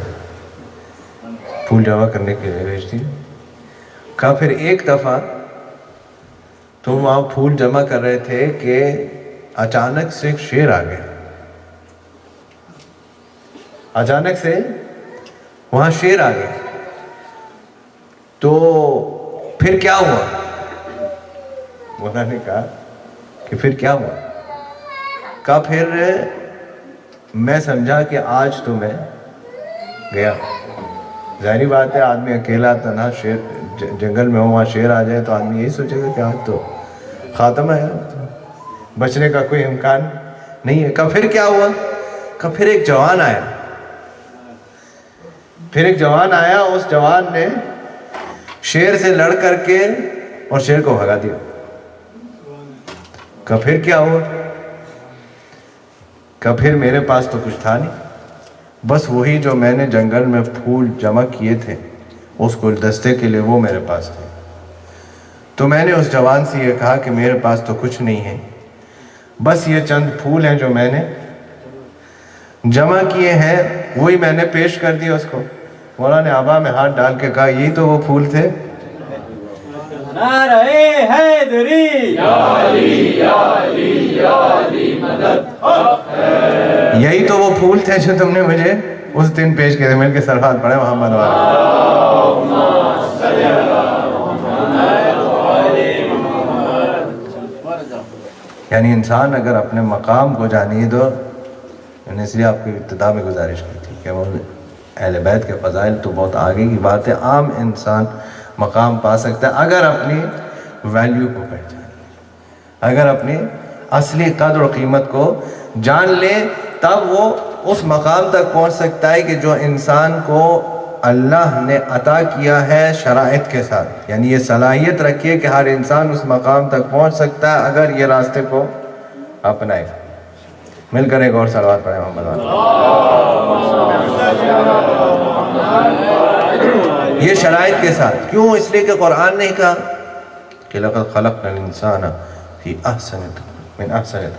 پھول جمع کرنے کے لیے بھیجتی۔ کہا پھر ایک دفعہ تم وہاں پھول جمع کر رہے تھے کہ اچانک سے ایک شیر آ گیا، اچانک سے وہاں شیر آ گیا، تو پھر کیا ہوا؟ مولا نے کہا کہ پھر کیا ہوا؟ کہا پھر میں سمجھا کہ آج تو میں گیا۔ ظاہری بات ہے آدمی اکیلا تنہا شیر جنگل میں ہو وہاں شیر آ جائے تو آدمی یہی سوچے گا کہ آج تو خاتمہ ہے، بچنے کا کوئی امکان نہیں ہے۔ کہا پھر کیا ہوا؟ کہا پھر ایک جوان آیا، اس جوان نے شیر سے لڑ کر کے اور شیر کو بھگا دیا۔ کہا پھر کیا ہوا؟ کہا پھر میرے پاس تو کچھ تھا نہیں، بس وہی جو میں نے جنگل میں پھول جمع کیے تھے اس گلدستے کے لیے، وہ میرے پاس تھے۔ تو میں نے اس جوان سے یہ کہا کہ میرے پاس تو کچھ نہیں ہے، بس یہ چند پھول ہیں جو میں نے جمع کیے ہیں، وہی میں نے پیش کر دیا اس کو۔ مولا نے آبا میں ہاتھ ڈال کے کہا یہی تو وہ پھول تھے؟ نعرہ حیدری، یا علی یا علی یا علی مدد، یہی تو وہ پھول تھے جو تم نے مجھے اس دن پیش کیے تھے۔ مل کے صلوات پڑھیں محمد والا۔ یعنی انسان اگر اپنے مقام کو جانی تو، میں نے اس لیے آپ کی ابتدا میں گزارش کی تھی کہ وہ اہل بیت کے فضائل تو بہت آگے کی بات ہے، عام انسان مقام پا سکتا ہے اگر اپنی ویلیو کو پہچانے، اگر اپنی اصلی قدر و قیمت کو جان لے، تب وہ اس مقام تک پہنچ سکتا ہے کہ جو انسان کو اللہ نے عطا کیا ہے شرائط کے ساتھ۔ یعنی یہ صلاحیت رکھیے کہ ہر انسان اس مقام تک پہنچ سکتا ہے اگر یہ راستے کو اپنائے۔ مل کر ایک اور صلوات پڑھیں محمد والا۔ یہ شرائط کے ساتھ کیوں؟ اس لیے کہ قرآن نے کہا کہ لَقَدْ خَلَقْنَا الْإِنسَانَ فِي أَحْسَنِ تَقْوِيمٍ،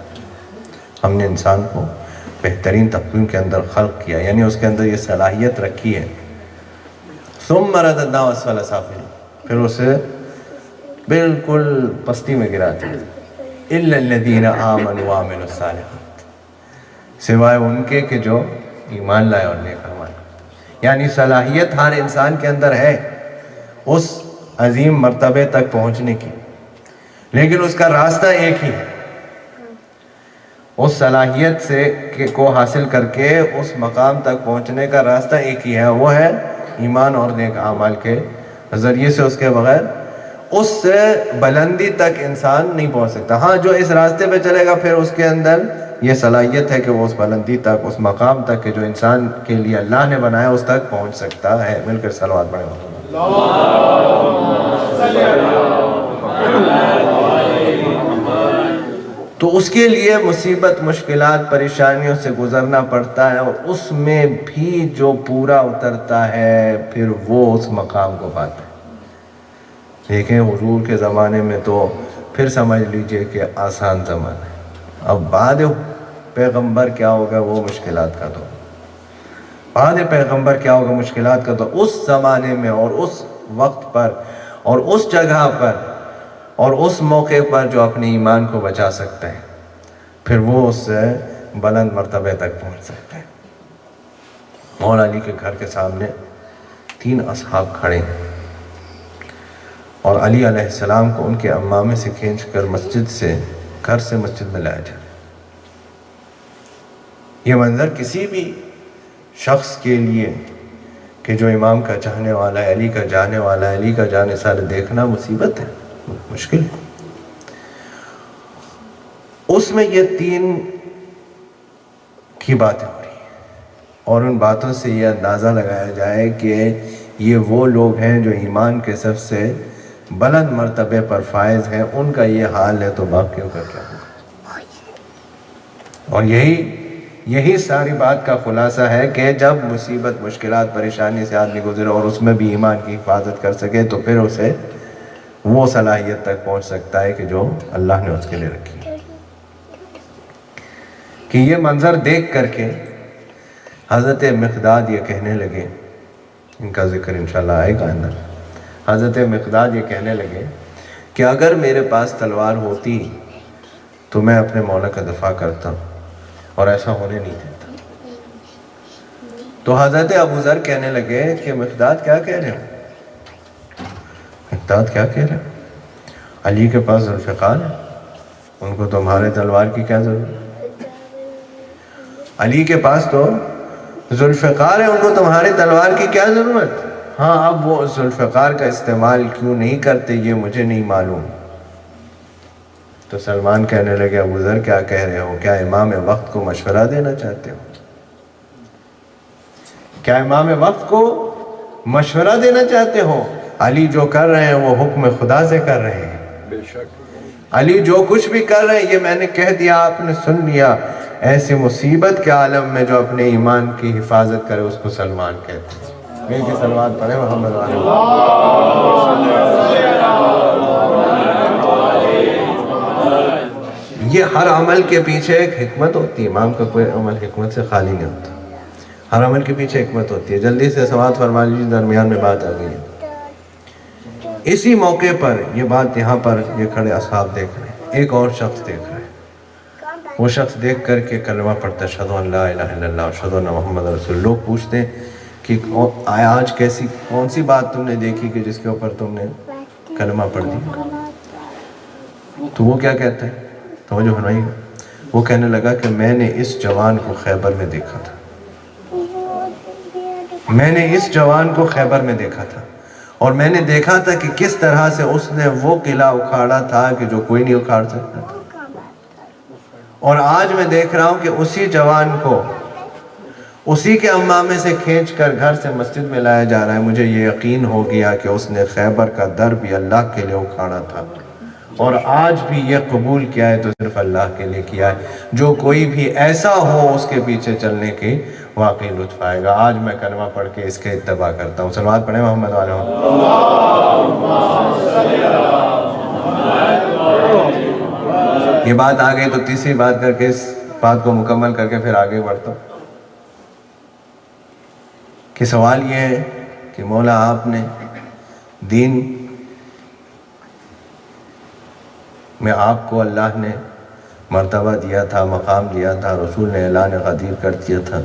ہم نے انسان کو بہترین تقویم کے اندر خلق کیا، یعنی اس کے اندر یہ صلاحیت رکھی ہے۔ ثُمَّ رَدَدْنَاهُ أَسْفَلَ سَافِلِينَ، پھر اسے بالکل پستی میں گرا دیا۔ إِلَّا الَّذِينَ آمَنُوا وَعَمِلُوا الصَّالِحَاتِ، سوائے ان کے کہ جو ایمان لائے اور نیک اعمال۔ یعنی صلاحیت ہر انسان کے اندر ہے اس عظیم مرتبے تک پہنچنے کی، لیکن اس کا راستہ ایک ہی ہے۔ اس صلاحیت سے کو حاصل کر کے اس مقام تک پہنچنے کا راستہ ایک ہی ہے، وہ ہے ایمان اور نیک اعمال کے ذریعے سے، اس کے بغیر اس سے بلندی تک انسان نہیں پہنچ سکتا۔ ہاں جو اس راستے پہ چلے گا پھر اس کے اندر یہ صلاحیت ہے کہ وہ اس بلندی تک، اس مقام تک کہ جو انسان کے لیے اللہ نے بنایا اس تک پہنچ سکتا ہے۔ مل کر صلوات پڑھیں۔ تو اس کے لیے مصیبت، مشکلات، پریشانیوں سے گزرنا پڑتا ہے، اور اس میں بھی جو پورا اترتا ہے پھر وہ اس مقام کو پاتا ہے۔ دیکھیں حضور کے زمانے میں تو پھر سمجھ لیجئے کہ آسان زمانہ ہے، اب بعد پیغمبر کیا ہوگا وہ مشکلات کا دور، بعد پیغمبر کیا ہوگا مشکلات کا دور۔ اس زمانے میں اور اس وقت پر اور اس جگہ پر اور اس موقع پر جو اپنے ایمان کو بچا سکتا ہے پھر وہ اس سے بلند مرتبے تک پہنچ سکتا ہے۔ مولا علی کے گھر کے سامنے 3 اصحاب کھڑے ہیں اور علی علیہ السلام کو ان کے امامے سے کھینچ کر گھر سے مسجد میں لایا جائے۔ یہ منظر کسی بھی شخص کے لیے کہ جو امام کا چاہنے والا ہے، علی کا جانے والا ہے، علی کا جانے سارے دیکھنا مصیبت ہے، مشکل ہے۔ اس میں یہ 3 کی باتیں ہو رہی ہیں اور ان باتوں سے یہ اندازہ لگایا جائے کہ یہ وہ لوگ ہیں جو ایمان کے سب سے بلند مرتبے پر فائز ہیں، ان کا یہ حال ہے تو باقیوں کا کیا ہوگا۔ اور یہی ساری بات کا خلاصہ ہے کہ جب مصیبت، مشکلات، پریشانی سے آدمی گزرے اور اس میں بھی ایمان کی حفاظت کر سکے تو پھر اسے وہ صلاحیت تک پہنچ سکتا ہے کہ جو اللہ نے اس کے لیے رکھی ہے۔ کہ یہ منظر دیکھ کر کے حضرت مقداد یہ کہنے لگے، ان کا ذکر انشاءاللہ آئے گا اندر، حضرت مقداد یہ کہنے لگے کہ اگر میرے پاس تلوار ہوتی تو میں اپنے مولا کا دفاع کرتا اور ایسا ہونے نہیں دیتا۔ تو حضرت ابو ذر کہنے لگے کہ مقداد کیا کہہ رہے ہو؟ مقداد کیا کہہ رہے ہو؟ علی کے پاس ذوالفقار ہے، ان کو تمہارے تلوار کی کیا ضرورت؟ علی کے پاس تو ذوالفقار ہے، ان کو تمہاری تلوار کی کیا ضرورت؟ ہاں اب وہ ذوالفقار کا استعمال کیوں نہیں کرتے یہ مجھے نہیں معلوم۔ تو سلمان کہنے لگے ابو ذر کیا کہہ رہے ہو؟ کیا امام وقت کو مشورہ دینا چاہتے ہو؟ کیا امام وقت کو مشورہ دینا چاہتے ہو؟ علی جو کر رہے ہیں وہ حکم خدا سے کر رہے ہیں۔ بے شک علی جو کچھ بھی کر رہے ہیں یہ میں نے کہہ دیا، آپ نے سن لیا۔ ایسی مصیبت کے عالم میں جو اپنے ایمان کی حفاظت کرے اس کو سلمان کہتے ہیں۔ مل کے سلوات پڑھیں محمد علیہ یہ ہر عمل کے پیچھے ایک حکمت ہوتی ہے۔ امام کا کوئی عمل حکمت سے خالی نہیں ہوتا، ہر عمل کے پیچھے حکمت ہوتی ہے۔ جلدی سے سماعت فرما لیجیے، درمیان میں بات آ گئی ہے۔ اسی موقع پر یہ بات یہاں پر یہ کھڑے اصحاب دیکھ رہے ہیں، ایک اور شخص دیکھ رہے ہیں۔ وہ شخص دیکھ کر کے کلمہ پڑھتا ہے اشہد ان لا الہ الا اللہ اشہد ان محمد رسول اللہ۔ لوگ پوچھتے ہیں کہ آج کون سی بات تم نے دیکھی کہ جس کے اوپر تم نے کلمہ پڑھ دیا؟ تو وہ کیا کہتا ہے؟ توجہ فرمائیے گا۔ وہ کہنے لگا کہ میں نے اس جوان کو خیبر میں دیکھا تھا، میں نے اس جوان کو خیبر میں دیکھا تھا، اور میں نے دیکھا تھا کہ کس طرح سے اس نے وہ قلعہ اکھاڑا تھا کہ جو کوئی نہیں اکھاڑ سکتا تھا، اور آج میں دیکھ رہا ہوں کہ اسی جوان کو اسی کے امامے سے کھینچ کر گھر سے مسجد میں لایا جا رہا ہے۔ مجھے یہ یقین ہو گیا کہ اس نے خیبر کا در بھی اللہ کے لیے اکھاڑا تھا، اور آج بھی یہ قبول کیا ہے تو صرف اللہ کے لیے کیا ہے۔ جو کوئی بھی ایسا ہو اس کے پیچھے چلنے کی واقعی لطف آئے گا۔ آج میں کلمہ پڑھ کے اس کے اتباع کرتا ہوں۔ صلوات پڑھیں محمد علیہ وسلم۔ یہ بات آ گئی تو تیسری بات کر کے اس بات کو مکمل کر کے پھر آگے بڑھتا ہوں کہ سوال یہ ہے کہ مولا آپ نے دین میں آپ کو اللہ نے مرتبہ دیا تھا، مقام دیا تھا، رسول نے اعلان غدیر کر دیا تھا،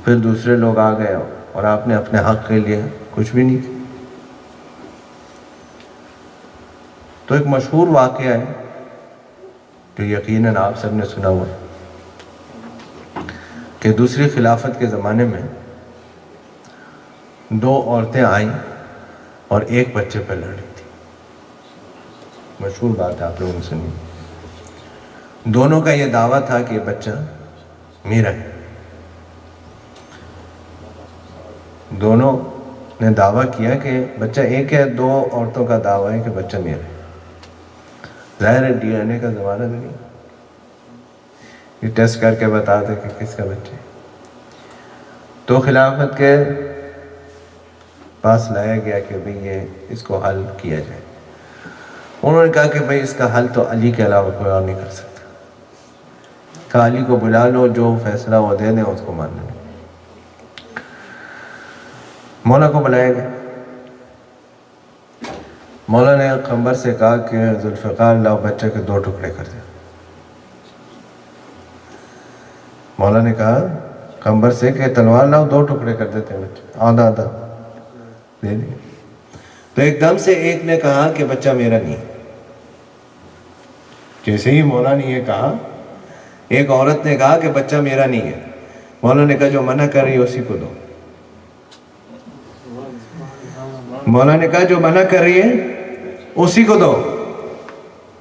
پھر دوسرے لوگ آ گئے اور آپ نے اپنے حق کے لیے کچھ بھی نہیں کیا۔ تو ایک مشہور واقعہ ہے جو یقیناً آپ سب نے سنا ہوا کہ دوسری خلافت کے زمانے میں دو عورتیں آئیں اور ایک بچے پہ لڑ رہی تھی۔ مشہور بات ہے، آپ لوگوں نے سنی۔ دونوں کا یہ دعویٰ تھا کہ یہ بچہ میرا ہے۔ دونوں نے دعویٰ کیا کہ بچہ ایک ہے، دو عورتوں کا دعویٰ ہے کہ بچہ میرا ہے۔ ظاہر ہے ڈی این اے کا زمانہ نہیں، یہ ٹیسٹ کر کے بتا دے کہ کس کا بچہ ہے۔ تو خلافت کے پاس لایا گیا کہ بھئی یہ اس کو حل کیا جائے۔ انہوں نے کہا کہ بھئی اس کا حل تو علی کے علاوہ کوئی اور نہیں کر سکتا۔ کہا علی کو بلا لو، جو فیصلہ وہ دے دیں اس کو مان لیں۔ مولا کو بلایا گیا۔ مولا نے قمبر سے کہا کہ ذوالفقار لاؤ بچہ کے دو ٹکڑے کر دیں۔ مولا نے کہا قمبر سے کہ تلوار لاؤ، دو ٹکڑے کر دیتے ہیں بچہ، آدھا آدھا دے دیں۔ تو ایک دم سے ایک نے کہا کہ بچہ میرا نہیں۔ جیسے ہی مولا نے یہ کہا، ایک عورت نے کہا کہ بچہ میرا نہیں ہے۔ مولا نے کہا جو منع کر رہی ہے اسی کو دو۔ مولا نے کہا جو منع کر رہی ہے اسی کو دو۔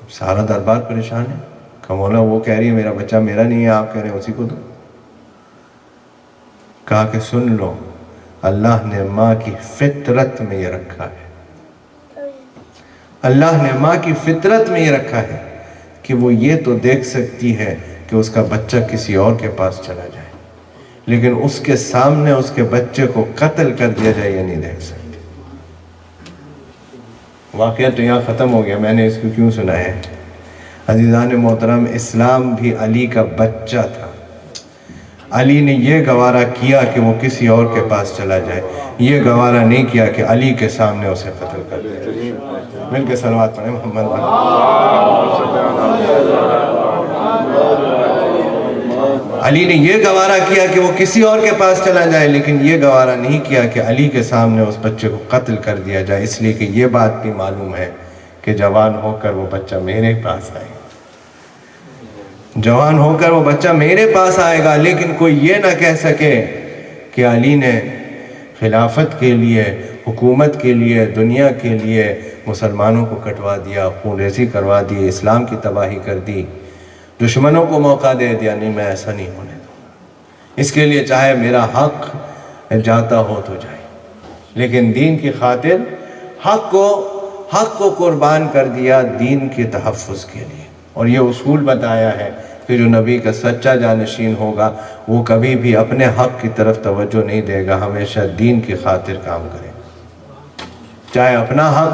سارا دربار پریشان ہے کہ مولا وہ کہہ رہی ہے میرا بچہ میرا نہیں ہے، آپ کہہ رہے ہیں اسی کو دو۔ کہا کہ سن لو، اللہ نے ماں کی فطرت میں یہ رکھا ہے، اللہ نے ماں کی فطرت میں یہ رکھا ہے کہ وہ یہ تو دیکھ سکتی ہے کہ اس کا بچہ کسی اور کے پاس چلا جائے، لیکن اس کے سامنے اس کے بچے کو قتل کر دیا جائے یہ نہیں دیکھ سکتی۔ واقعہ تو یہاں ختم ہو گیا، میں نے اس کو کیوں سنایا ہے؟ عزیزان محترم، اسلام بھی علی کا بچہ تھا۔ علی نے یہ گوارا کیا کہ وہ کسی اور کے پاس چلا جائے، یہ گوارا نہیں کیا کہ علی کے سامنے اسے قتل کر دے۔ مل کے صلوات پڑھیں محمد علی نے یہ گوارا کیا کہ وہ کسی اور کے پاس چلا جائے، لیکن یہ گوارا نہیں کیا کہ علی کے سامنے اس بچے کو قتل کر دیا جائے، اس لیے کہ یہ بات بھی معلوم ہے کہ جوان ہو کر وہ بچہ میرے پاس آئے گا، جوان ہو کر وہ بچہ میرے پاس آئے گا، لیکن کوئی یہ نہ کہہ سکے کہ علی نے خلافت کے لیے، حکومت کے لیے، دنیا کے لیے مسلمانوں کو کٹوا دیا، خون ریزی کروا دی، اسلام کی تباہی کر دی، دشمنوں کو موقع دے دیا. نہیں، میں ایسا نہیں ہونے دوں گا. اس کے لیے چاہے میرا حق جاتا ہو تو جائے، لیکن دین کی خاطر حق کو قربان کر دیا دین کے تحفظ کے لیے. اور یہ اصول بتایا ہے کہ جو نبی کا سچا جانشین ہوگا وہ کبھی بھی اپنے حق کی طرف توجہ نہیں دے گا، ہمیشہ دین کی خاطر کام کرے. چاہے اپنا حق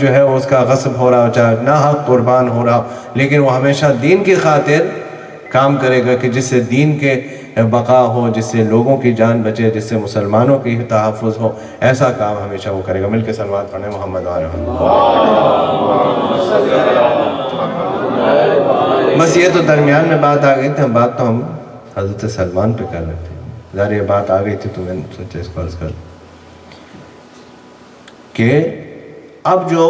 جو ہے اس کا غصب ہو رہا ہو، چاہے اپنا حق قربان ہو رہا ہو، لیکن وہ ہمیشہ دین کی خاطر کام کرے گا کہ جس سے دین کے بقا ہو، جس سے لوگوں کی جان بچے، جس سے مسلمانوں کی تحفظ ہو. ایسا کام ہمیشہ وہ کرے گا. مل کے صلوات پڑھیں محمد علیہ وسلم. بس یہ تو درمیان میں بات آ گئی تھی. بات تو ہم حضرت سلمان پہ کر رہے تھے. ظاہر یہ بات آ گئی تھی تو میں نے سوچا اس کو عرض کر کہ اب جو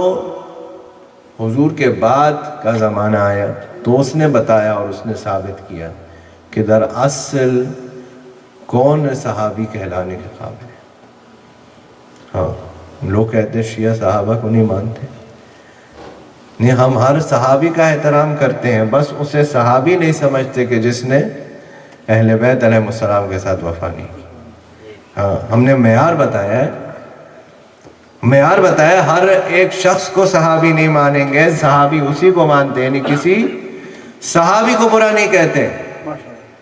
حضور کے بعد کا زمانہ آیا تو اس نے بتایا اور اس نے ثابت کیا کہ در اصل کون صحابی کہلانے کے قابل ہے. ہاں، لوگ کہتے ہیں شیعہ صحابہ کو نہیں مانتے. نہیں، ہم ہر صحابی کا احترام کرتے ہیں، بس اسے صحابی نہیں سمجھتے کہ جس نے اہل بیت علیہ السلام کے ساتھ وفا نہیں کی. ہاں، ہم نے معیار بتایا ہر ایک شخص کو صحابی نہیں مانیں گے. صحابی اسی کو مانتے ہیں، یعنی کسی صحابی کو برا نہیں کہتے،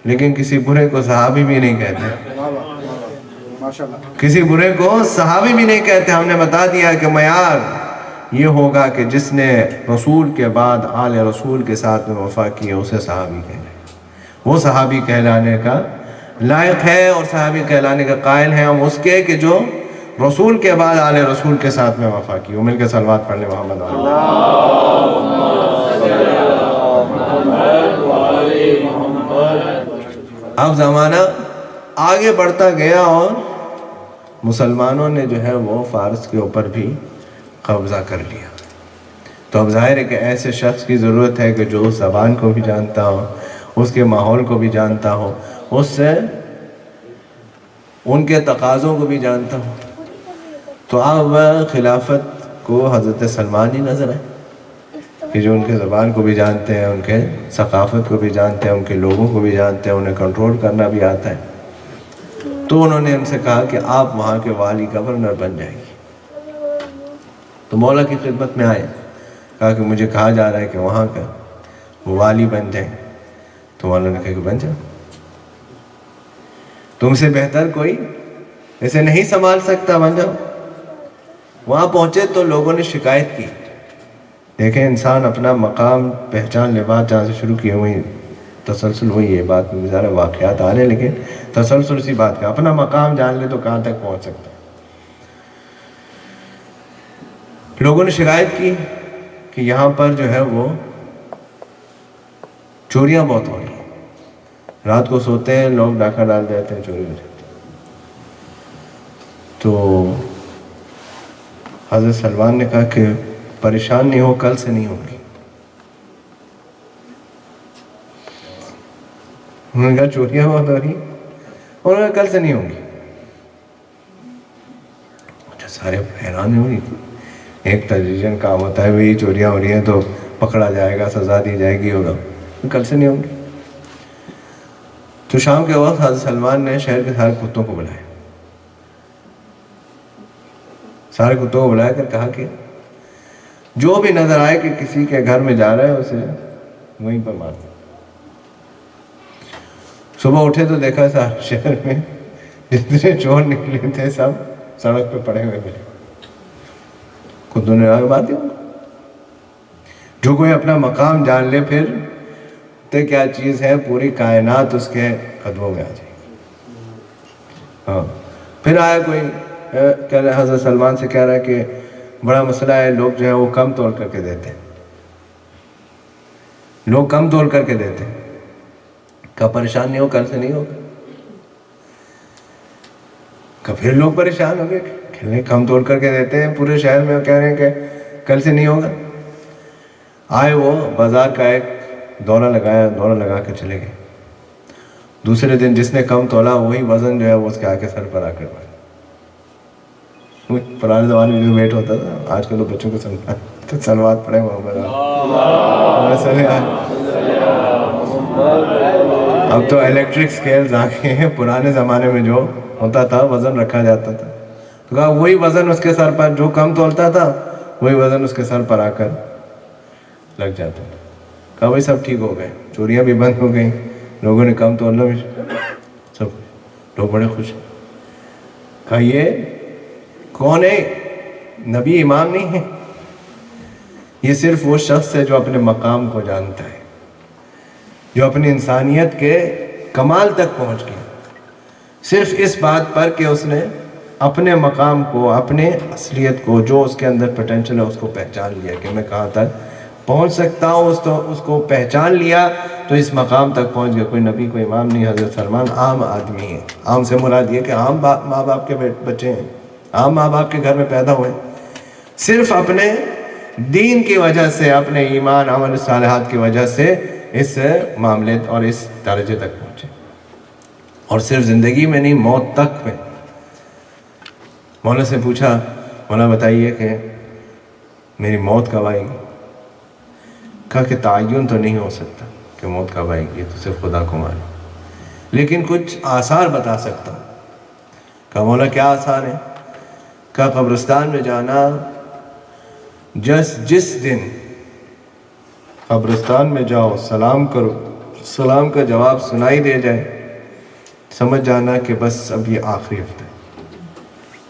لیکن کسی برے کو صحابی بھی نہیں کہتے. کسی برے کو صحابی بھی نہیں کہتے. ہم نے بتا دیا کہ معیار یہ ہوگا کہ جس نے رسول کے بعد آل رسول کے ساتھ میں وفا کی اسے صحابی کہلائے. وہ صحابی کہلانے کا لائق ہے اور صحابی کہلانے کا قائل ہیں ہم اس کے کہ جو رسول کے بعد آل رسول کے ساتھ میں وفا کی. وہ مل کے صلوات پڑھ لیں محمد اب زمانہ آگے بڑھتا گیا اور مسلمانوں نے جو ہے وہ فارس کے اوپر بھی قبضہ کر لیا. تو اب ظاہر ہے کہ ایسے شخص کی ضرورت ہے کہ جو اس زبان کو بھی جانتا ہو، اس کے ماحول کو بھی جانتا ہو، اس سے ان کے تقاضوں کو بھی جانتا ہو. تو اب خلافت کو حضرت سلمان ہی نظر آئے کہ جو ان کے زبان کو بھی جانتے ہیں، ان کے ثقافت کو بھی جانتے ہیں، ان کے لوگوں کو بھی جانتے ہیں، انہیں کنٹرول کرنا بھی آتا ہے. تو انہوں نے ان سے کہا کہ آپ وہاں کے والی گورنر بن جائیں گے. تو مولا کی خدمت میں آئے، کہا کہ مجھے کہا جا رہا ہے کہ وہاں کا والی بن جائیں. تو مولا نے کہا کہ بن جاؤ، تم سے بہتر کوئی اسے نہیں سنبھال سکتا، بن جاؤ. وہاں پہنچے تو لوگوں نے شکایت کی. دیکھیں انسان اپنا مقام پہچان لے. بات جہاں سے شروع کی ہوئی تسلسل ہوئی ہے، بات میں ذرا واقعات آ رہے ہیں لیکن تسلسل سی بات کا اپنا مقام جان لے تو کہاں تک پہنچ سکتا ہے. لوگوں نے شکایت کی کہ یہاں پر جو ہے وہ چوریاں بہت ہو رہی ہیں. رات کو سوتے ہیں لوگ، ڈاکہ ڈال دیتے ہیں، چوری ہو جاتی. تو حضرت سلمان نے کہا کہ پریشان نہیں ہو، کل سے نہیں ہوگی. انہوں نے کہا چوریاں بہت ہو رہی، انہوں نے کہا کل سے نہیں ہوگی. سارے حیران ہو رہی تھی. ایک تدریجن کام ہوتا ہے، وہی چوریاں ہو رہی ہیں تو پکڑا جائے گا، سزا دی جائے گی، ہوگا. کل سے نہیں ہوگی. تو شام کے وقت حضرت سلمان نے شہر کے سارے کتوں کو بلایا. سارے کتوں کو بلایا کر کہا کہ جو بھی نظر آئے کہ کسی کے گھر میں جا رہا ہے اسے وہیں پر مار دو. صبح اٹھے تو دیکھا شہر میں جتنے چور نکلے تھے سب سڑک پہ پڑے ہوئے ملے. کتوں نے آگے بات دیا. جو کوئی اپنا مقام جان لے پھر تو کیا چیز ہے، پوری کائنات اس کے قدموں میں آ جائے گی. ہاں، پھر آیا کوئی کہہ رہا، حضرت سلمان سے کہہ رہا ہے کہ بڑا مسئلہ ہے، لوگ جو ہے وہ کم تول کر کے دیتے ہیں. لوگ کم تول کر کے دیتے ہیں. کہا پریشان نہیں ہو، کل سے نہیں ہوگا. کہ پھر لوگ پریشان ہو گئے کہ کم تول کر کے دیتے ہیں پورے شہر میں، کہہ رہے ہیں کہ کل سے نہیں ہوگا. آئے وہ بازار کا ایک دورہ لگا کے چلے گئے. دوسرے دن جس نے کم تولا وہی وزن جو ہے وہ اس کے آگے سر پر آ کر پڑا. پرانے زمانے میں جو ویٹ ہوتا تھا، آج کل تو بچوں کو تو سلوات پڑھے محمد اب تو الیکٹرک سکیلز آ گئے ہیں. پرانے زمانے میں جو ہوتا تھا وزن رکھا جاتا تھا، تو کہا وہی وزن اس کے سر پر، جو کم تولتا تھا وہی وزن اس کے سر پر آ کر لگ جاتا تھا. کہا وہی سب ٹھیک ہو گئے، چوریاں بھی بند ہو گئیں، لوگوں نے کم تولنا بھی، سب لوگ بڑے خوش ہیں. کہا یہ کون ہے؟ نبی امام نہیں ہے، یہ صرف وہ شخص ہے جو اپنے مقام کو جانتا ہے، جو اپنی انسانیت کے کمال تک پہنچ گیا صرف اس بات پر کہ اس نے اپنے مقام کو، اپنے اصلیت کو، جو اس کے اندر پوٹینشل ہے اس کو پہچان لیا کہ میں کہاں تک پہنچ سکتا ہوں. اس کو پہچان لیا تو اس مقام تک پہنچ گیا. کوئی نبی، کوئی امام نہیں. حضرت سلمان عام آدمی ہیں. عام سے مراد یہ کہ عام ماں باپ کے بچے ہیں، عام ماں باپ کے گھر میں پیدا ہوئے، صرف اپنے دین کی وجہ سے، اپنے ایمان عمل صالحات کی وجہ سے اس معاملے اور اس درجے تک پہنچے. اور صرف زندگی میں نہیں، موت تک میں. مولا سے پوچھا، مولا بتائیے کہ میری موت کب آئے گی؟ کہا کہ تعین تو نہیں ہو سکتا کہ موت کب آئے گی، تو صرف خدا کو معلوم، لیکن کچھ آثار بتا سکتا ہوں. کہا مولا کیا آثار ہیں؟ کہا قبرستان میں جانا، جس دن قبرستان میں جاؤ سلام کرو، سلام کا جواب سنائی دے جائے، سمجھ جانا کہ بس اب یہ آخری ہفتہ ہے.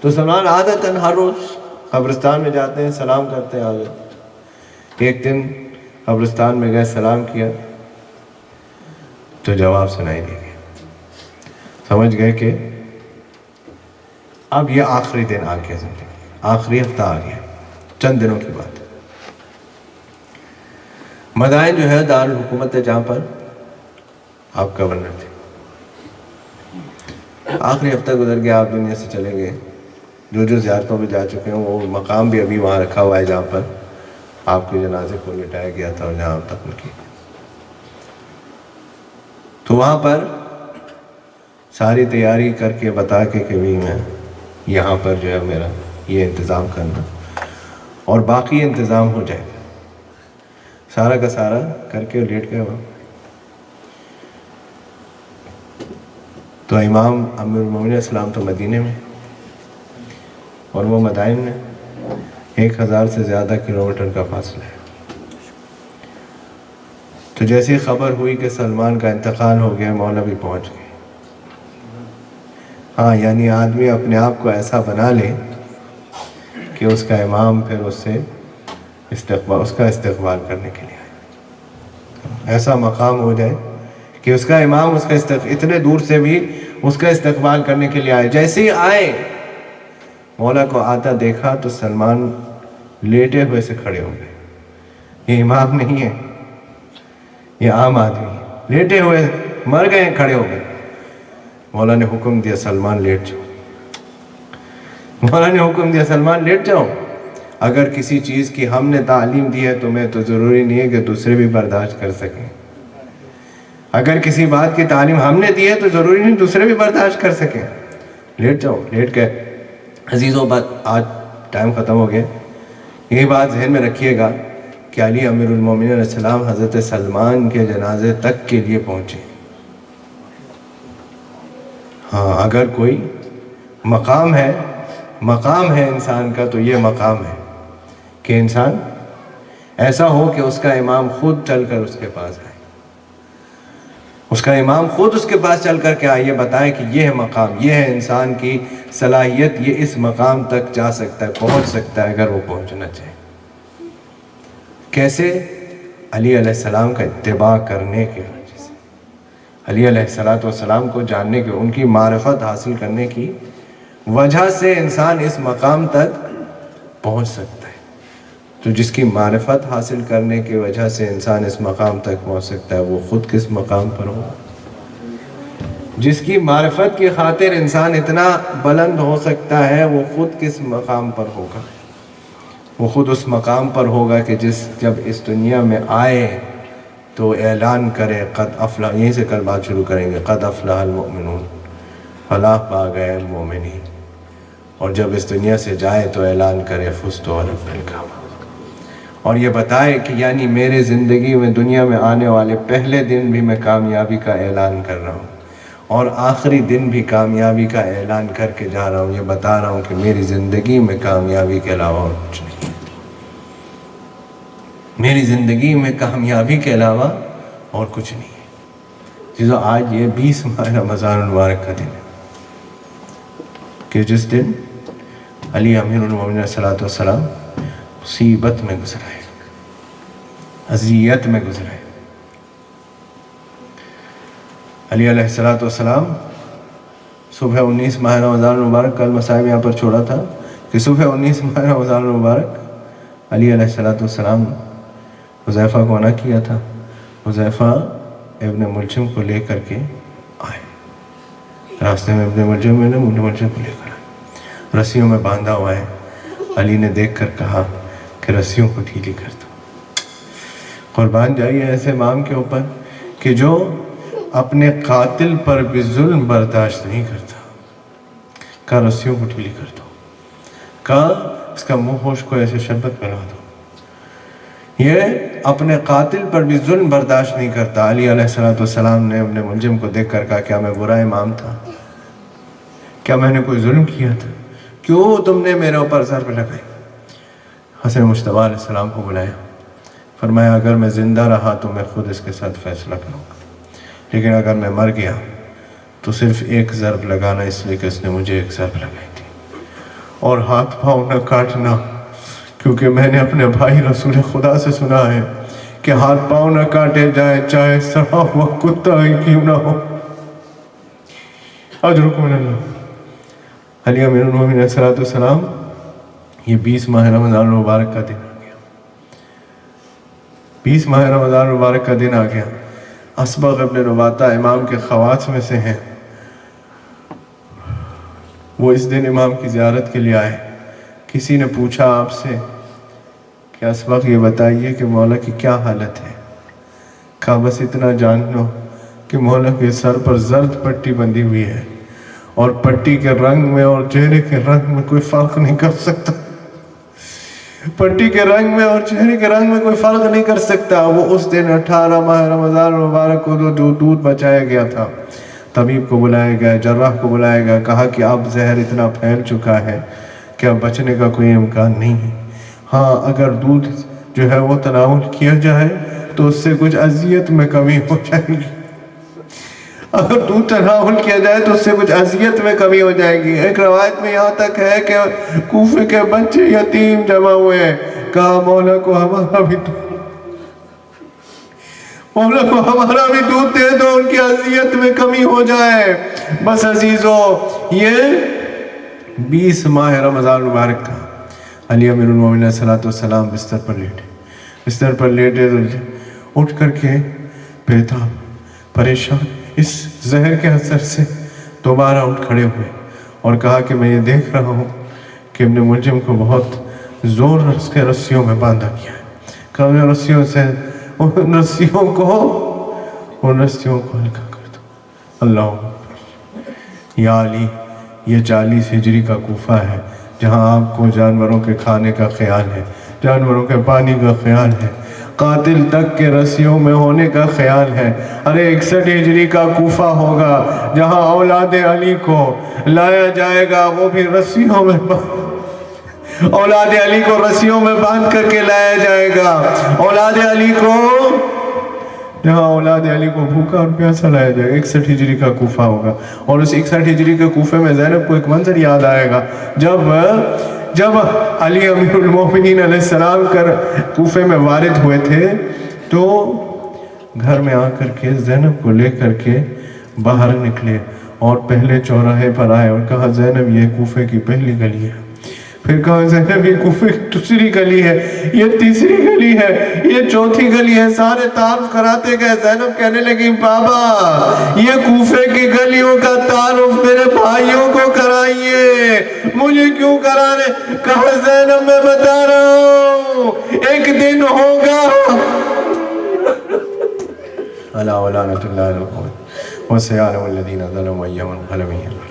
تو سلمان عادتاً ہر روز قبرستان میں جاتے ہیں، سلام کرتے ہیں عادت. ایک دن قبرستان میں گئے، سلام کیا تو جواب سنائی دے گیا. سمجھ گئے کہ اب یہ آخری دن آ گیا، زندگی آخری ہفتہ آ گیا، چند دنوں کی بات ہے. مدائن جو ہے دارالحکومت ہے جہاں پر آپ گورنر تھے. آخری ہفتہ گزر گیا، آپ دنیا سے چلے گئے. جو زیارتوں پہ جا چکے ہیں وہ مقام بھی ابھی وہاں رکھا ہوا ہے جہاں پر آپ کے جنازے کو لٹایا گیا تھا اور جہاں آپ دفن کیے. تو وہاں پر ساری تیاری کر کے بتا کے کہ بھی میں یہاں پر جو ہے میرا یہ انتظام کرنا اور باقی انتظام ہو جائے گا، سارا کا سارا کر کے لیٹ گئے وہاں. تو امام امیر المومنین اسلام تو مدینے میں اور وہ مدائن میں 1000 سے زیادہ کلومیٹر کا فاصلہ ہے. تو جیسی خبر ہوئی کہ سلمان کا انتقال ہو گیا، مولا بھی پہنچ گئے. ہاں یعنی آدمی اپنے آپ کو ایسا بنا لے کہ اس کا امام پھر اس کا استقبال کرنے کے لیے آئے. ایسا مقام ہو جائے کہ اس کا امام اتنے دور سے بھی اس کا استقبال کرنے کے لیے آئے. جیسے ہی آئے مولا کو آتا دیکھا تو سلمان لیٹے ہوئے سے کھڑے ہو گئے. یہ امام نہیں ہے، یہ عام آدمی ہے. لیٹے ہوئے مر گئے، کھڑے ہو گئے. مولا نے حکم دیا سلمان لیٹ جاؤ. مولا نے حکم دیا سلمان لیٹ جاؤ. اگر کسی چیز کی ہم نے تعلیم دی ہے تمہیں تو ضروری نہیں ہے کہ دوسرے بھی برداشت کر سکیں. اگر کسی بات کی تعلیم ہم نے دی ہے تو ضروری نہیں دوسرے بھی برداشت کر سکیں. لیٹ جاؤ. لیٹ گئے. عزیزوں بات آج ٹائم ختم ہو گیا. یہی بات ذہن میں رکھیے گا کہ علی امیر المومنین علیہ السلام حضرت سلمان کے جنازے تک کے لیے پہنچے. ہاں اگر کوئی مقام ہے انسان کا تو یہ مقام ہے کہ انسان ایسا ہو کہ اس کا امام خود چل کر اس کے پاس آئے. اس کا امام خود اس کے پاس چل کر کے آئیے، بتائے کہ یہ ہے مقام، یہ ہے انسان کی صلاحیت، یہ اس مقام تک جا سکتا ہے، پہنچ سکتا ہے اگر وہ پہنچنا چاہے. کیسے؟ علی علیہ السلام کا اتباع کرنے کی وجہ سے، علی علیہ السلام کو جاننے کی، ان کی معرفت حاصل کرنے کی وجہ سے انسان اس مقام تک پہنچ سکتا ہے. تو جس کی معرفت حاصل کرنے کی وجہ سے انسان اس مقام تک پہنچ سکتا ہے، وہ خود کس مقام پر ہو؟ جس کی معرفت کی خاطر انسان اتنا بلند ہو سکتا ہے، وہ خود کس مقام پر ہوگا؟ وہ خود اس مقام پر ہوگا کہ جب اس دنیا میں آئے تو اعلان کرے قد افلح. یہیں سے کل بات شروع کریں گے. قد افلح المؤمنون، فلاح پا گئے مومنین. اور جب اس دنیا سے جائے تو اعلان کرے فزت ورب الکعبہ، اور یہ بتائے کہ یعنی میرے زندگی میں دنیا میں آنے والے پہلے دن بھی میں کامیابی کا اعلان کر رہا ہوں اور آخری دن بھی کامیابی کا اعلان کر کے جا رہا ہوں، یہ بتا رہا ہوں کہ میری زندگی میں کامیابی کے علاوہ اور کچھ نہیں ہے، میری زندگی میں کامیابی کے علاوہ اور کچھ نہیں ہے۔ چیزوں آج یہ 20 ماہ رمضان المبارک کا دن ہے کہ جس دن علی امیر المومنین صلی اللہ علیہ وسلم مصیبت میں گزرائے، اذیت میں گزرائے۔ علی علیہ السلام صبح 19 ماہ رمضان المبارک، کل مسائب یہاں پر چھوڑا تھا کہ صبح 19 ماہ رمضان المبارک علی علیہ السلام حذیفہ کو منع کیا تھا، حذیفہ ابن ملجم کو لے کر کے آئے، راستے میں ابن ملجم کو لے کر آئے، رسیوں میں باندھا ہوا ہے۔ علی نے دیکھ کر کہا کہ رسیوں کو ڈھیلی کر دو۔ قربان جائیے ایسے امام کے اوپر کہ جو اپنے قاتل پر بھی ظلم برداشت نہیں کرتا، کہا رسیوں کو ڈھیلی کر دو، کہا اس کا منہ ہوش کو ایسے شربت پلا دو۔ یہ اپنے قاتل پر بھی ظلم برداشت نہیں کرتا۔ علی علیہ السلام نے ابن ملجم کو دیکھ کر کہا کیا میں برا امام تھا؟ کیا میں نے کوئی ظلم کیا تھا؟ کیوں تم نے میرے اوپر ضرب لگائی؟ حسن مجتبیٰ علیہ السلام کو بلایا، فرمایا اگر میں زندہ رہا تو میں خود اس کے ساتھ فیصلہ کروں گا، لیکن اگر میں مر گیا تو صرف ایک ضرب لگانا، اس لیے کہ اس نے مجھے ایک ضرب لگائی تھی، اور ہاتھ پاؤں نہ کاٹنا، کیونکہ میں نے اپنے بھائی رسول خدا سے سنا ہے کہ ہاتھ پاؤں نہ کاٹے جائے چاہے سڑا ہوا کتا ہی کیوں نہ ہو۔ اجرکم من اللہ۔ علی امیر المومنین صلی اللہ علیہ وسلم، یہ 20 ماہ رمضان المبارک کا دن آ گیا، 20 ماہ رمضان المبارک کا دن آ گیا۔ اسبغ ابن رباطہ امام کے خواص میں سے ہیں، وہ اس دن امام کی زیارت کے لیے آئے۔ کسی نے پوچھا آپ سے کہ اسبغ یہ بتائیے کہ مولا کی کیا حالت ہے؟ کہا بس اتنا جان لو کہ مولا کے سر پر زرد پٹی بندھی ہوئی ہے، اور پٹی کے رنگ میں اور چہرے کے رنگ میں کوئی فرق نہیں کر سکتا، پٹی کے رنگ میں اور چہرے کے رنگ میں کوئی فرق نہیں کر سکتا۔ وہ اس دن 18 ماہ رمضان المبارک کو جو دودھ بچایا گیا تھا، طبیب کو بلایا گیا، جراح کو بلایا گیا، کہا کہ اب زہر اتنا پھیل چکا ہے کہ اب بچنے کا کوئی امکان نہیں ہے۔ ہاں اگر دودھ جو ہے وہ تناول کیا جائے تو اس سے کچھ اذیت میں کمی ہو جائے گی، اگر دودھ تناول کیا جائے تو اس سے کچھ اذیت میں کمی ہو جائے گی۔ ایک روایت میں یہاں تک ہے کہ کوفے کے بچے یتیم جمع ہوئے ہیں، کہا مولا کو ہمارا بھی دودھ دے دو، ان کی اذیت میں کمی ہو جائے۔ بس عزیزو، یہ 20 ماہ رمضان مبارک تھا۔ علی امیر المومنین صلی اللہ علیہ وسلم بستر پر لیٹے تو اٹھ کر کے بیتاب پریشان اس زہر کے اثر سے دوبارہ اٹھ کھڑے ہوئے اور کہا کہ میں یہ دیکھ رہا ہوں کہ ابن ملجم کو بہت زور اس کے رسیوں میں باندھا گیا ہے، کہا ان رسیوں کو ہلکا کر دو۔ اللہ یا علی، یہ 40 ہجری کا کوفہ ہے جہاں آپ کو جانوروں کے کھانے کا خیال ہے، جانوروں کے پانی کا خیال ہے، قاتل تک کے رسیوں میں ہونے کا خیال ہے۔ ارے 61 ہجری کا کوفہ ہوگا جہاں اولاد علی کو لایا جائے گا، وہ بھی رسیوں میں اولاد علی کو رسیوں میں باندھ کر کے لایا جائے گا، اولاد علی کو، جہاں اولاد علی کو بھوکا اور پیاسا لایا جائے گا۔ 61 ہجری کا کوفہ ہوگا، اور اس 61 ہجری کے کوفے میں زینب کو ایک منظر یاد آئے گا، جب علی امیر المومنین علیہ السلام کوفے میں وارد ہوئے تھے تو گھر میں آ کر کے زینب کو لے کر کے باہر نکلے اور پہلے چوراہے پر آئے اور کہا زینب یہ کوفے کی پہلی گلی ہے، پھر کہا زینب یہ کوفے کی دوسری گلی ہے، یہ تیسری گلی ہے، یہ چوتھی گلی ہے۔ سارے تعارف کراتے گئے۔ زینب کہنے لگی بابا یہ کوفے کی گلیوں کا تعارف میرے بھائیوں کو کرائیے، مجھے کیوں کرانے؟ کہا زینب میں بتا رہا ہوں ایک دن ہوگا الا ولعنۃ اللہ علی القوم وسيعلم الذین ظلموا أيهم منقلب ينقلبون۔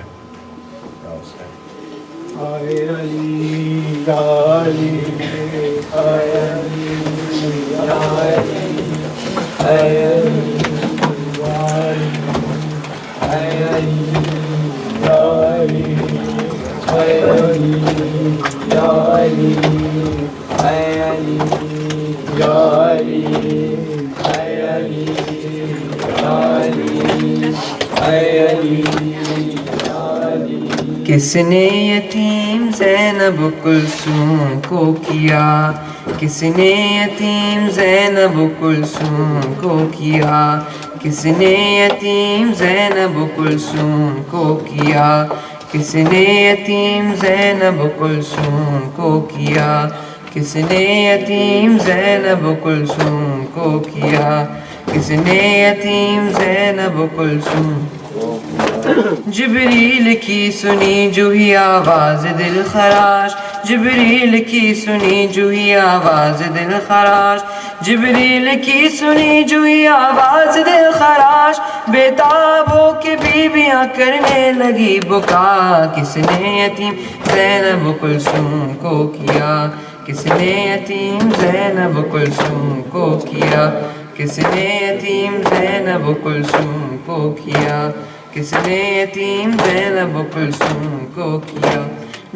کس نے یتیم زینب کلثوم کو کیا، کس نے یتیم زینب کلثوم کو کیا، کس نے یتیم زینب کلثوم کو کیا، کس نے یتیم زینب کلثوم کو کیا، کس نے یتیم زینب کلثوم کو کیا، کس نے یتیم زینب کلثوم جبریل کی سنی جو ہی آواز دل خراش، جبریل کی سنی جو ہی آواز دل خراش، جبریل کی سنی جو ہی آواز دل خراش، بیتاب ہو کے بیویاں کرنے لگی بکا، کس نے یتیم زینب کلثوم کو کیا، کس نے یتیم زینب کلثوم کو کیا، کس نے یتیم زینب کلثوم کو کیا، کس نے یتیم زینب کلثوم کو کیا۔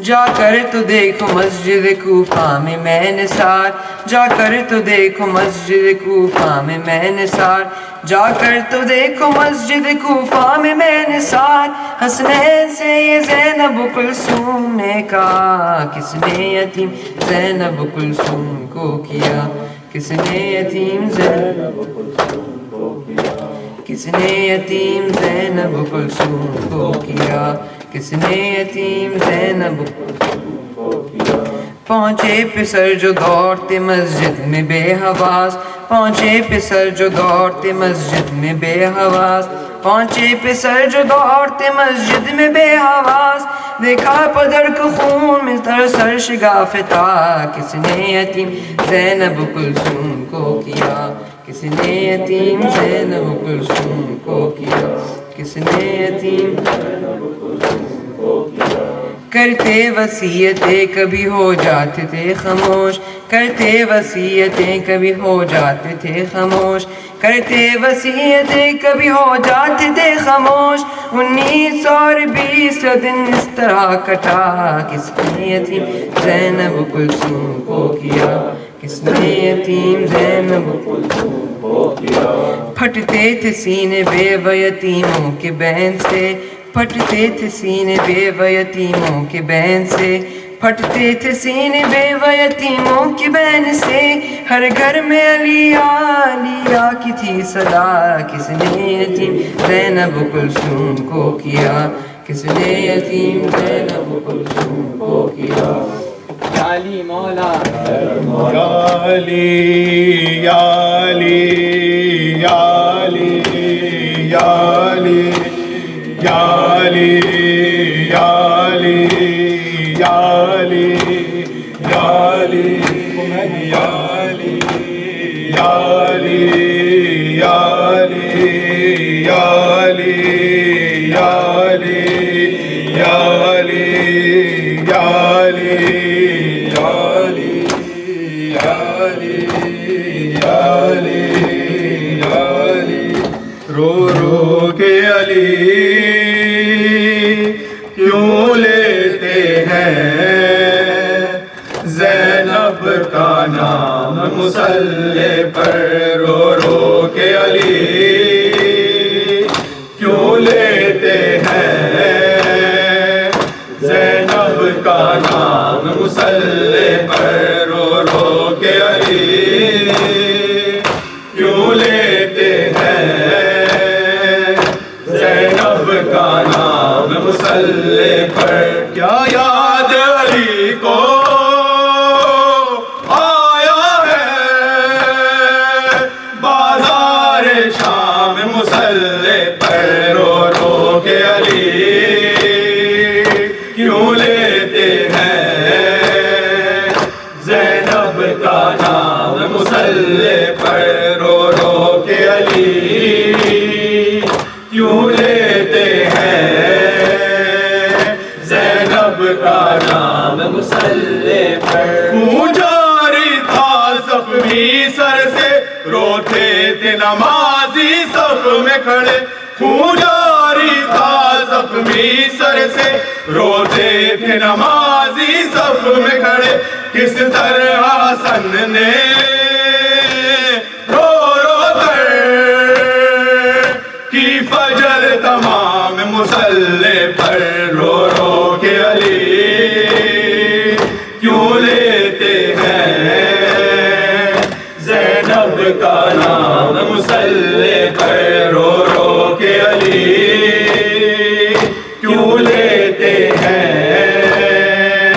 جا کر تو دیکھو مسجد کوفہ میں میں نثار، جا کر تو دیکھو مسجد کوفہ میں میں نثار، جا کر تو دیکھو مسجد کوفہ میں میں نثار، حسنین سے یہ زینب کلثوم نے کہا، کس نے یتیم زینب کلثوم کو کیا، کس نے یتیم زینب کلثوم کو کیا، کس نے یتیم زینب کلثوم کو کیا، کس نے یتیم زینب کلثوم کو کیا۔ پہنچے پسر جو دوڑتے مسجد میں بے حواس، پہنچے پسر جو دوڑتے مسجد میں بے حواس، پہنچے پسر جو دوڑتے مسجد میں بے حواس، دیکھا پدر کو خون میں سر شگاف تھا، کس نے یتیم زینب کلثوم کو کیا، کس نے یتیم زینب کلثوم کو کیا، کس نے یتیم زینب کلثوم کو کیا۔ کرتے وصیتیں کبھی ہو جاتے تھے خاموش، کرتے وصیتیں کبھی ہو جاتے تھے خاموش، کرتے وصیتیں کبھی ہو جاتے تھے خاموش، 1920 کا دن اس طرح کٹا، کس نے یتیم زینب کلثوم کو کیا، کس نے یتیم زینب کلثوم کو کیا۔ پھٹتے تھے سینے بے و یتیموں کے بین سے، پھٹتے تھے سینے بے و یتیموں کے بین سے، پھٹتے تھے سینے بے و یتیموں کی بین سے، ہر گھر میں علیہ علیہ کی تھی صدا، کس نے یتیم زینب کلثوم کو کیا، کس نے یتیم زینب کلثوم کو کیا۔ یا علی مولا یا علی یا علی یا علی یا علی یا علی یا علی یا علی یا علی یا علی یا علی یا علی یا علی یا علی یا علی یا علی رو رو کے علی کیوں لیتے ہیں زینب کا نام مصلی پر، رو رو کے علی کیوں لیتے ہیں زینب کا نام مصلی پر، رو رو کے علی کیوں لیتے ہیں زینب کا نام مصلی پر۔ کیا یاد علی کو آیا ہے بازار شام مصلی پر، رو رو کے علی کیوں لیتے ہیں نمازی صف میں کھڑے خون جاری تھا زخمی سر سے روتے تھے نمازی صف میں کھڑے کس طرح حسن نے رو رو کر کی فجر تمام مصلی پر رو رو کے علی کیوں لیتے ہیں زینب کا نام مصلی پر رو رو کے علی کیوں لیتے ہیں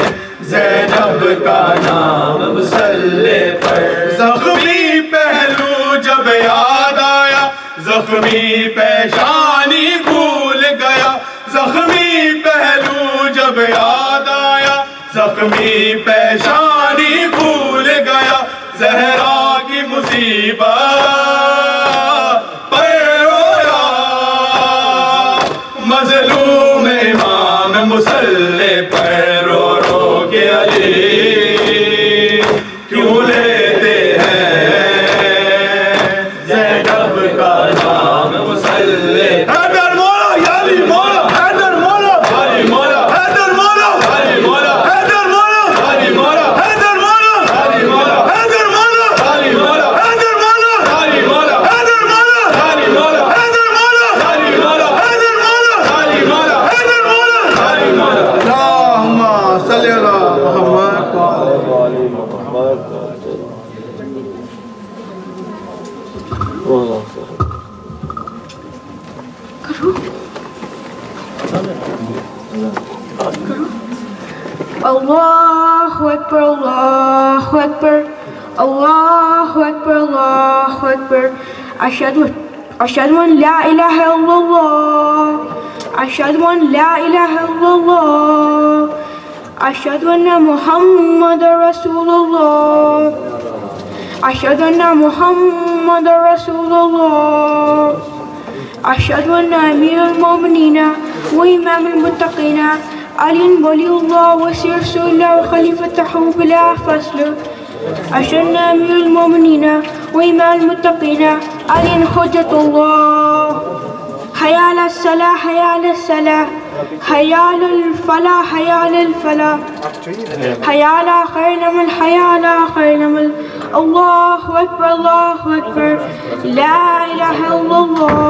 زینب کا نام مصلی پر زخمی پہلو جب یاد آیا زخمی پیشانی بھول گیا زخمی پہلو جب یاد آیا زخمی پیشانی بھول گیا زہرا کی مصیبت پر رویا مظلوم امام مصلی پر رو رو کے علی کیوں لیتے ہیں زینب کا نام مصلی حیدر مولا یا علی مولا حیدر مولا علی مولا حیدر مولا علی مولا حیدر مولا علی مولا حیدر مولا علی مولا حیدر مولا علی مولا حیدر مولا علی مولا حیدر مولا علی مولا حیدر مولا علی مولا حیدر مولا علی مولا حیدر مولا علی مولا اللهم صل علی Allahu Akbar, Allahu Akbar, Allahu Akbar, Allahu Akbar. Ashhadu an la ilaha illallah. Ashhadu an la ilaha illallah. Ashhadu anna Muhammadar Rasulullah. Ashhadu anna Muhammadar Rasulullah. أشهد أن أمير المؤمنين وإمام المتقين علي ولي الله وسير رسول الله وخليفته بلا فصل. أشهد أن أمير المؤمنين وإمام المتقين علي حجة الله. حي على الصلاة حي على الصلاة حي على الفلاح حي على الفلاح حي على خير العمل حي على خير العمل. الله أكبر الله أكبر لا إله إلا الله.